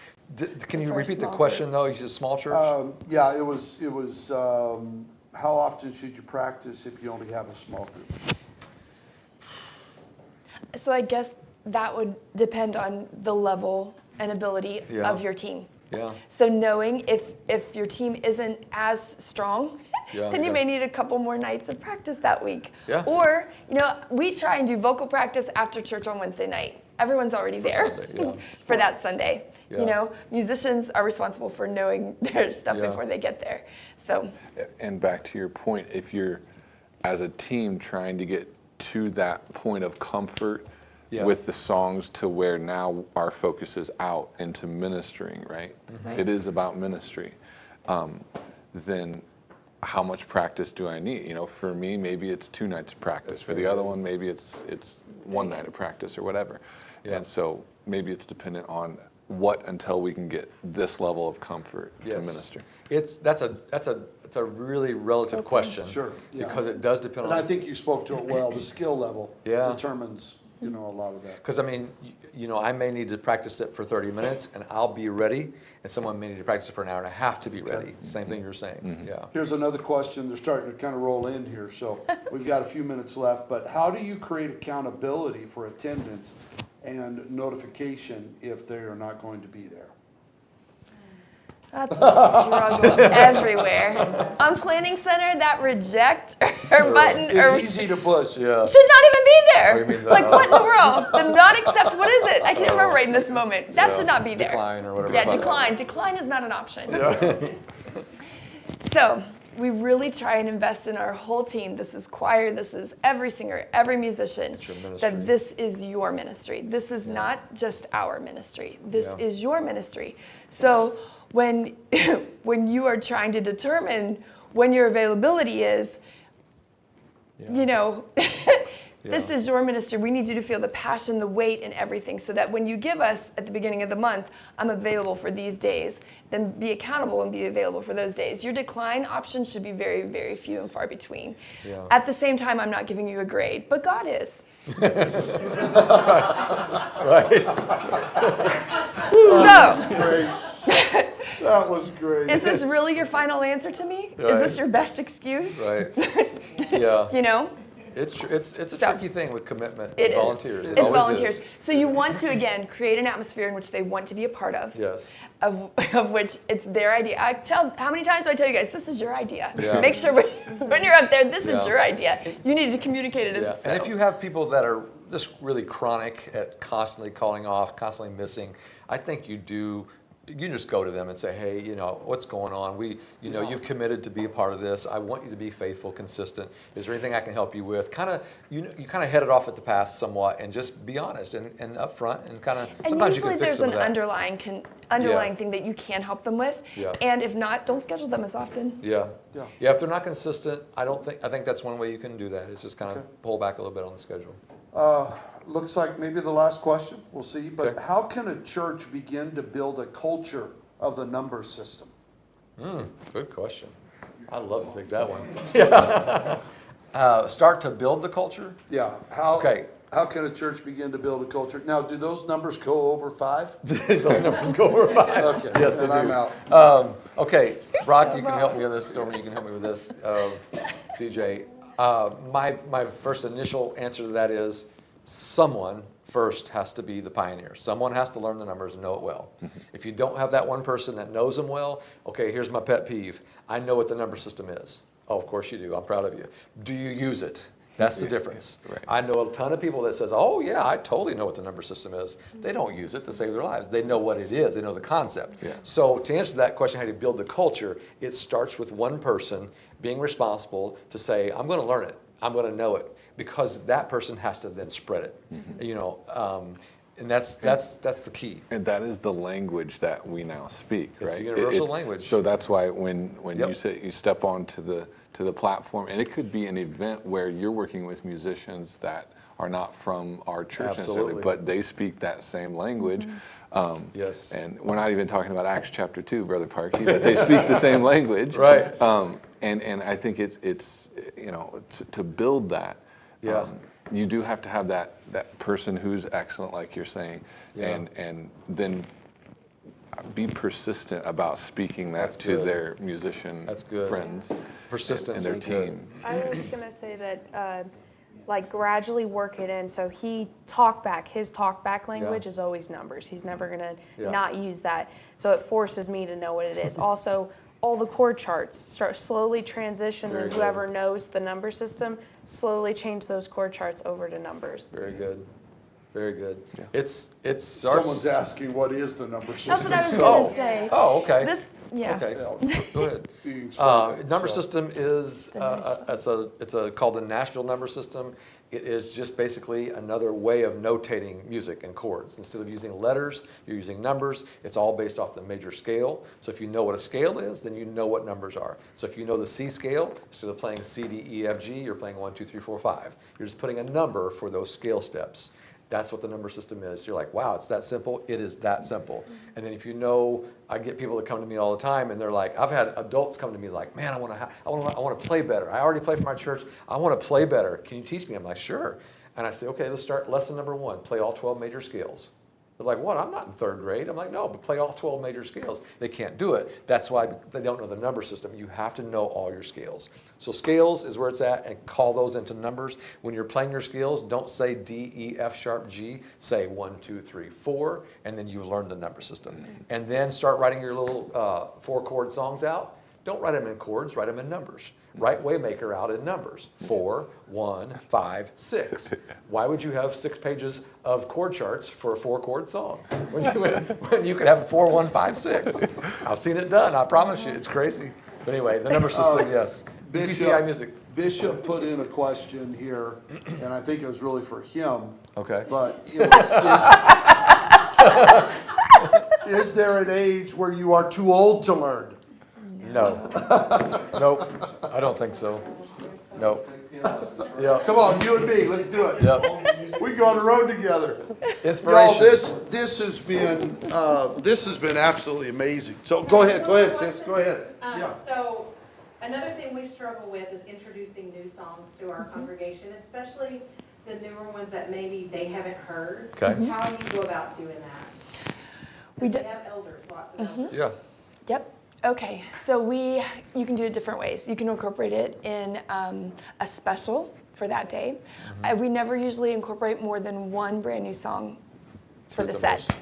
Speaker 2: Can you
Speaker 3: For a
Speaker 2: repeat the
Speaker 3: small
Speaker 2: question, though? You said small church?
Speaker 7: Yeah, it was, how often should you practice if you only have a small group?
Speaker 3: So I guess that would depend on the level and ability
Speaker 2: Yeah.
Speaker 3: of your team.
Speaker 2: Yeah.
Speaker 3: So knowing if your team isn't as strong,
Speaker 2: Yeah,
Speaker 3: then you
Speaker 2: yeah.
Speaker 3: may need a couple more nights of practice that week.
Speaker 2: Yeah.
Speaker 3: Or, we try and do vocal practice after church on Wednesday night. Everyone's already there
Speaker 2: Sunday, yeah.
Speaker 3: for that Sunday.
Speaker 2: Yeah.
Speaker 3: Musicians are responsible for knowing their stuff
Speaker 2: Yeah.
Speaker 3: before they get there. So
Speaker 4: And back to your point, if you're, as a team, trying to get to that point of comfort
Speaker 2: Yeah.
Speaker 4: with the songs to where now our focus is out into ministering, right?
Speaker 3: Right.
Speaker 4: It is about ministry. Then how much practice do I need? For me, maybe it's 2 nights of practice.
Speaker 2: That's
Speaker 4: For the
Speaker 2: very
Speaker 4: other
Speaker 2: good.
Speaker 4: one, maybe it's 1 night of practice or whatever.
Speaker 2: Yeah.
Speaker 4: And so maybe it's dependent on what until we can get this level of comfort to
Speaker 2: Yes.
Speaker 4: minister.
Speaker 2: That's a really relative question.
Speaker 7: Sure, yeah.
Speaker 2: Because it does depend
Speaker 7: And I
Speaker 2: on,
Speaker 7: think you spoke to it well, the skill level
Speaker 2: Yeah.
Speaker 7: determines, a lot of that.
Speaker 2: because I mean, I may need to practice it for 30 minutes and I'll be ready, and someone may need to practice it for an hour and a half to be ready. Same thing you're saying, yeah.
Speaker 7: Here's another question, they're starting to kind of roll in here, so we've got a few minutes left, but how do you create accountability for attendance and notification if they are not going to be there?
Speaker 3: that's a struggle everywhere. On Planning Center, that reject or button or
Speaker 7: It's easy to push.
Speaker 2: Yeah.
Speaker 3: should not even be there.
Speaker 2: Oh, you mean the-
Speaker 3: Like, what in the world? The not accept, what is it? I can't remember right in this moment. That
Speaker 2: Yeah.
Speaker 3: should not be there.
Speaker 2: Decline or whatever.
Speaker 3: Yeah,
Speaker 2: button.
Speaker 3: decline. Decline is not an option. So we really try and invest in our whole team. This is choir, this is every singer, every musician.
Speaker 2: It's your ministry.
Speaker 3: That this is your ministry. This is not just our ministry. This
Speaker 2: Yeah.
Speaker 3: is your ministry. So when when you are trying to determine when your availability is, this
Speaker 2: Yeah.
Speaker 3: is your ministry. We need you to feel the passion, the weight, and everything, so that when you give us at the beginning of the month, I'm available for these days, then be accountable and be available for those days. Your decline options should be very, very few and far between.
Speaker 2: Yeah.
Speaker 3: At the same time, I'm not giving you a grade, but God is.
Speaker 2: Right.
Speaker 3: So,
Speaker 7: Great. That was great.
Speaker 3: is this really your final answer to me? Is
Speaker 2: Right.
Speaker 3: this your best excuse?
Speaker 2: Right. Yeah. It's a
Speaker 3: So-
Speaker 2: tricky thing with commitment
Speaker 3: It
Speaker 2: and
Speaker 3: is.
Speaker 2: volunteers. It
Speaker 3: It's
Speaker 2: always
Speaker 3: volunteers.
Speaker 2: is.
Speaker 3: So you want to, again, create an atmosphere in which they want to be a part of.
Speaker 2: Yes.
Speaker 3: Of which it's their idea. How many times do I tell you guys, this is your idea?
Speaker 2: Yeah.
Speaker 3: Make sure when you're up there, this
Speaker 2: Yeah.
Speaker 3: is your idea. You need to communicate it as
Speaker 2: Yeah. And if you have people that are just really chronic at constantly calling off, constantly missing, I think you just go to them and say, hey, what's going on? You've committed to be a part of this. I want you to be faithful, consistent. Is there anything I can help you with? You kind of head it off at the pass somewhat and just be honest and upfront and kind of,
Speaker 3: And
Speaker 2: sometimes you
Speaker 3: usually
Speaker 2: can fix
Speaker 3: there's
Speaker 2: some
Speaker 3: an
Speaker 2: of that.
Speaker 3: underlying thing that you can help them with.
Speaker 2: Yeah.
Speaker 3: And if not, don't schedule them as often.
Speaker 2: Yeah.
Speaker 7: Yeah.
Speaker 2: Yeah, if they're not consistent, I think that's one way you can do that, is just kind of
Speaker 7: Okay.
Speaker 2: pull back a little bit on the schedule.
Speaker 7: Looks like maybe the last question, we'll see, but
Speaker 2: Okay.
Speaker 7: how can a church begin to build a culture of the number system?
Speaker 2: Good question. I'd love to take that one. Yeah. Start to build the culture?
Speaker 7: Yeah, how can a church begin to build a culture? Now, do those numbers go over 5?
Speaker 2: Those numbers go over 5.
Speaker 7: Okay,
Speaker 2: Yes, they
Speaker 7: then I'm
Speaker 2: do.
Speaker 7: out.
Speaker 2: Okay, Brock,
Speaker 3: so
Speaker 2: you can
Speaker 3: wrong.
Speaker 2: help me with this. Stormy, you can help me with this. CJ, my first initial answer to that is someone first has to be the pioneer. Someone has to learn the numbers and know it well. If you don't have that one person that knows them well, okay, here's my pet peeve. I know what the number system is. Oh, of course you do. I'm proud of you. Do you use it? That's the difference.
Speaker 4: Right.
Speaker 2: I know a ton of people that says, oh yeah, I totally know what the number system is. They don't use it to save their lives. They know what it is. They know the concept.
Speaker 4: Yeah.
Speaker 2: So to answer that question, how do you build the culture? It starts with one person being responsible to say, I'm going to learn it. I'm going to know it. Because that person has to then spread it. And that's the key.
Speaker 4: And that is the language that we now speak, right?
Speaker 2: It's a universal language.
Speaker 4: So that's why when
Speaker 2: Yep.
Speaker 4: you step onto the platform, and it could be an event where you're working with musicians that are not from our church necessarily,
Speaker 2: Absolutely.
Speaker 4: but they speak that same language.
Speaker 2: Yes.
Speaker 4: And we're not even talking about Acts chapter 2, Brother Parkey, but they speak the same language.
Speaker 2: Right.
Speaker 4: And I think it's to build that,
Speaker 2: Yeah.
Speaker 4: you do have to have that person who's excellent, like you're saying,
Speaker 2: Yeah.
Speaker 4: and then be persistent about speaking that
Speaker 2: That's
Speaker 4: to
Speaker 2: good.
Speaker 4: their musician
Speaker 2: That's good.
Speaker 4: friends
Speaker 2: Persistence
Speaker 4: and their
Speaker 2: is good.
Speaker 4: team.
Speaker 5: I was gonna say that, like gradually work it in. So his talk back language
Speaker 2: Yeah.
Speaker 5: is always numbers. He's never gonna
Speaker 2: Yeah.
Speaker 5: not use that. So it forces me to know what it is. Also, all the chord charts start slowly transition,
Speaker 2: Very
Speaker 5: and
Speaker 2: good.
Speaker 5: whoever knows the number system slowly change those chord charts over to numbers.
Speaker 2: Very good. Very good.
Speaker 4: Yeah.
Speaker 2: It's
Speaker 7: Someone's asking, what is the number system?
Speaker 3: That's what I was
Speaker 7: So-
Speaker 3: gonna say.
Speaker 2: Oh, okay.
Speaker 3: This, yeah.
Speaker 2: Okay.
Speaker 7: Yeah.
Speaker 2: Go ahead.
Speaker 7: You can explain that,
Speaker 2: Number
Speaker 7: so.
Speaker 2: system is
Speaker 3: The Nashville.
Speaker 2: it's called the Nashville number system. It is just basically another way of notating music and chords. Instead of using letters, you're using numbers. It's all based off the major scale. So if you know what a scale is, then you know what numbers are. So if you know the C scale, instead of playing C, D, E, F, G, you're playing 1, 2, 3, 4, 5. You're just putting a number for those scale steps. That's what the number system is. You're like, wow, it's that simple. It is that simple. And then if you know, I get people that come to me all the time, and they're like, I've had adults come to me like, man, I want to play better. I already play for my church. I want to play better. Can you teach me? I'm like, sure. And I say, okay, let's start lesson number 1. Play all 12 major scales. They're like, what? I'm not in 3rd grade. I'm like, no, but play all 12 major scales. They can't do it. That's why they don't know the number system. You have to know all your scales. So scales is where it's at, and call those into numbers. When you're playing your scales, don't say D, E, F sharp, G. Say 1, 2, 3, 4, and then you learn the number system. And then start writing your little 4-chord songs out. Don't write them in chords, write them in numbers. Write Waymaker out in numbers. 4, 1, 5, 6. Why would you have 6 pages of chord charts for a 4-chord song? When you could have 4, 1, 5, 6. I've seen it done, I promise you. It's crazy. But anyway, the number system, yes. BPCI music.
Speaker 7: Bishop put in a question here, and I think it was really for him.
Speaker 2: Okay.
Speaker 7: But is there an age where you are too old to learn?
Speaker 2: No. Nope. I don't think so. Nope. Yeah.
Speaker 7: Come on, you and me, let's do it.
Speaker 2: Yep.
Speaker 7: We go on the road together. Y'all,
Speaker 2: Inspiration.
Speaker 7: this has been absolutely amazing. So go ahead, sis, go ahead. Yeah.
Speaker 9: So another thing we struggle with is introducing new songs to our congregation, especially the newer ones that maybe they haven't heard.
Speaker 2: Okay.
Speaker 9: How do you go about doing that?
Speaker 3: We
Speaker 9: We
Speaker 3: do-
Speaker 9: have elders, lots of elders.
Speaker 2: Yeah.
Speaker 3: Yep. Okay, so you can do it different ways. You can incorporate it in a special for that day. We never usually incorporate more than 1 brand new song for
Speaker 2: To
Speaker 3: the
Speaker 2: the
Speaker 3: set.
Speaker 2: most.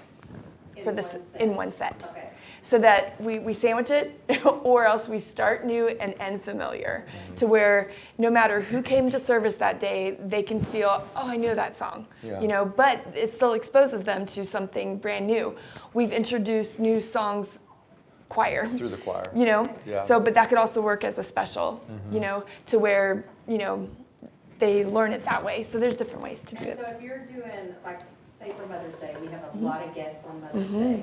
Speaker 3: In one set.
Speaker 9: Okay.
Speaker 3: So that we sandwich it, or else we start new and end familiar, to where no matter who came to service that day, they can feel, oh, I know that song,
Speaker 2: Yeah.
Speaker 3: But it still exposes them to something brand new. We've introduced new songs, choir,
Speaker 2: Through the choir. Yeah.
Speaker 3: So, but that could also work as a special, to where they learn it that way. So there's different ways to do
Speaker 9: And
Speaker 3: it.
Speaker 9: so if you're doing, like, say for Mother's Day, we have a lot of guests on Mother's Day.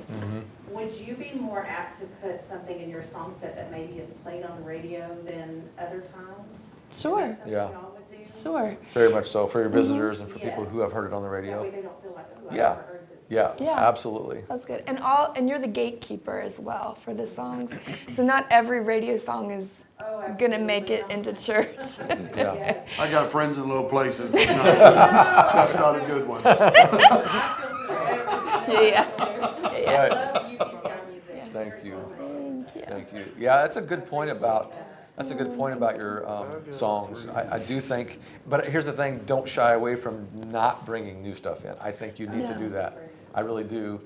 Speaker 9: Would you be more apt to put something in your song set that maybe is played on the radio than other times?
Speaker 3: Sure.
Speaker 9: Is that something
Speaker 2: Yeah.
Speaker 9: y'all would do?
Speaker 3: Sure.
Speaker 2: Very much so, for your visitors and for people
Speaker 9: Yes.
Speaker 2: who have heard it on the
Speaker 9: That
Speaker 2: radio.
Speaker 9: way they don't feel like, oh, I've
Speaker 2: Yeah.
Speaker 9: never heard this.
Speaker 2: Yeah,
Speaker 3: Yeah.
Speaker 2: absolutely.
Speaker 3: That's good. And you're the gatekeeper as well for the songs. So not every radio song is
Speaker 9: Oh,
Speaker 3: gonna make it
Speaker 9: absolutely.
Speaker 3: into church.
Speaker 2: Yeah.
Speaker 9: Yes.
Speaker 7: I got friends in low places. That's not a good one.
Speaker 9: I filter everything.
Speaker 3: Yeah.
Speaker 9: I
Speaker 2: Right.
Speaker 9: love UPCI music.
Speaker 2: Thank
Speaker 9: There's
Speaker 2: you.
Speaker 9: so much.
Speaker 2: Thank you. Yeah, that's a good point about your songs. I do think, but here's the thing: don't shy away from not bringing new stuff in. I think you need to do that. I really do.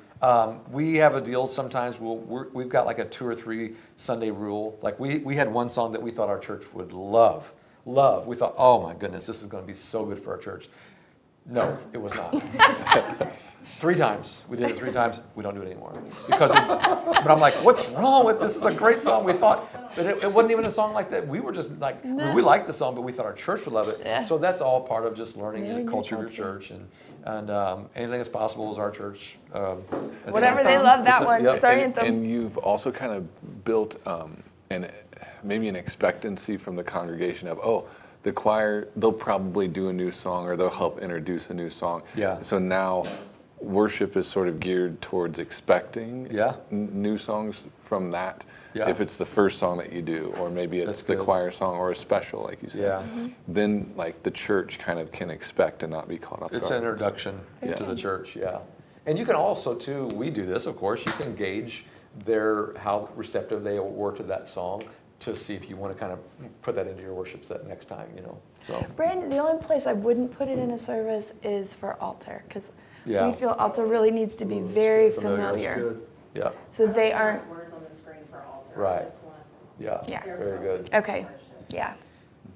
Speaker 2: We have a deal sometimes. We've got like a 2 or 3 Sunday rule. Like we had one song that we thought our church would love. We thought, oh my goodness, this is going to be so good for our church. No, it was not. 3 times. We did it 3 times. We don't do it anymore. Because, but I'm like, what's wrong with this? Is a great song. We thought, but it wasn't even a song like that. We were just like, we liked the song, but we thought our church would love it.
Speaker 3: Yeah.
Speaker 2: So that's all part of just learning
Speaker 3: Learning
Speaker 2: the
Speaker 3: the
Speaker 2: culture of your
Speaker 3: culture.
Speaker 2: church, and anything that's possible is our church. That's
Speaker 3: Whatever
Speaker 2: our
Speaker 3: they
Speaker 2: anthem.
Speaker 3: love, that
Speaker 2: It's a-
Speaker 3: one.
Speaker 2: yep.
Speaker 3: It's our
Speaker 4: And,
Speaker 3: anthem.
Speaker 4: and you've also kind of built maybe an expectancy from the congregation of, oh, the choir, they'll probably do a new song or they'll help introduce a new song.
Speaker 2: Yeah.
Speaker 4: So now worship is sort of geared towards expecting
Speaker 2: Yeah.
Speaker 4: new songs from that.
Speaker 2: Yeah.
Speaker 4: If it's the first song that you do, or maybe it's
Speaker 2: That's
Speaker 4: the
Speaker 2: good.
Speaker 4: choir song or a special, like you said.
Speaker 2: Yeah.
Speaker 4: Then like the church kind of can expect and not be caught off guard.
Speaker 2: It's an introduction
Speaker 4: Yeah.
Speaker 2: to the church, yeah. And you can also too, we do this, of course, you can gauge how receptive they were to that song to see if you want to kind of put that into your worship set next time, so.
Speaker 3: Brandon, the only place I wouldn't put it in a service is for altar, because
Speaker 2: Yeah.
Speaker 3: we feel altar really needs to be very
Speaker 2: Familiar.
Speaker 3: familiar.
Speaker 7: Good.
Speaker 2: Yeah,
Speaker 3: So they aren't,
Speaker 9: Words on the screen for altar.
Speaker 2: Right.
Speaker 9: I just want
Speaker 2: yeah,
Speaker 3: Yeah.
Speaker 9: their
Speaker 2: very good.
Speaker 9: focus on
Speaker 3: Okay.
Speaker 9: worship.
Speaker 3: yeah.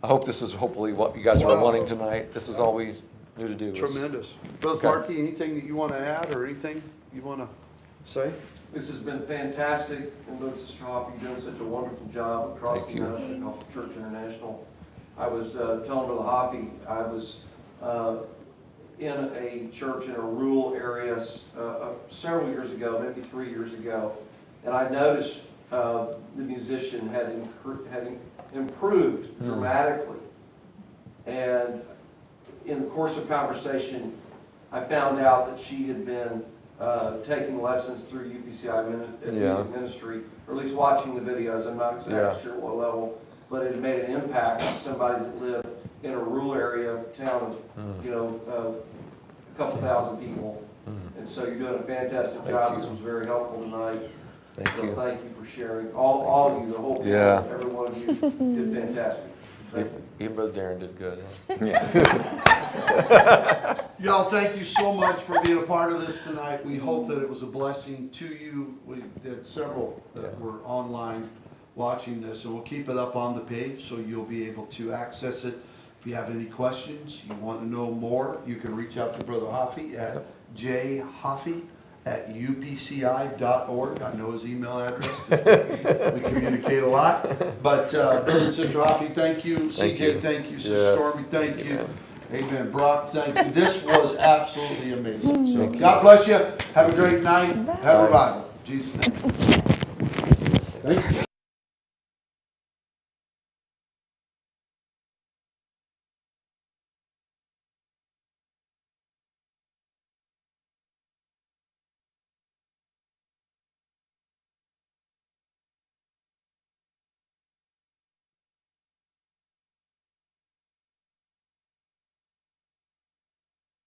Speaker 2: I hope this is hopefully what you guys were wanting tonight. This is all we knew to do. was-
Speaker 7: Tremendous. Brother
Speaker 2: Okay.
Speaker 7: Parkey, anything that you want to add or anything you want to say?
Speaker 10: This has been fantastic, and both Sister Hoffee, you're doing such a wonderful job across
Speaker 2: Thank
Speaker 10: the
Speaker 2: you.
Speaker 10: Pentecostal Church International. I was telling Brother Hoffee, I was in a church in a rural area several years ago, maybe 3 years ago, and I noticed the musician had improved dramatically. And in the course of conversation, I found out that she had been taking lessons through UPCI music ministry, or at least watching the videos. I'm not exactly sure what level, but it had made an impact on somebody that lived in a rural area, town of, a couple thousand people. And so you're doing a fantastic
Speaker 2: Thank
Speaker 10: job.
Speaker 2: you.
Speaker 10: This was very helpful tonight.
Speaker 2: Thank
Speaker 10: So
Speaker 2: you.
Speaker 10: thank you for sharing. All of you, the whole
Speaker 2: Yeah.
Speaker 10: panel, every one of you did fantastic. Thank you.
Speaker 2: Even Brother Darren did good.
Speaker 4: Yeah.
Speaker 7: Y'all, thank you so much for being a part of this tonight. We hope that it was a blessing to you. We did several that were online watching this, and we'll keep it up on the page so you'll be able to access it. If you have any questions, you want to know more, you can reach out to Brother Hoffee at jhoffee@upci.org. I know his email address. We communicate a lot. But Brother and Sister Hoffee, thank you.
Speaker 2: Thank
Speaker 7: CJ,
Speaker 2: you.
Speaker 7: thank you. Sister
Speaker 2: Yes.
Speaker 7: Stormy, thank you.
Speaker 2: Amen.
Speaker 7: Amen. Brock, thank you. This was absolutely amazing. So
Speaker 2: Thank you.
Speaker 7: God bless you. Have a great night. Have a
Speaker 2: Bye.
Speaker 7: revival. In Jesus' name. Thank you.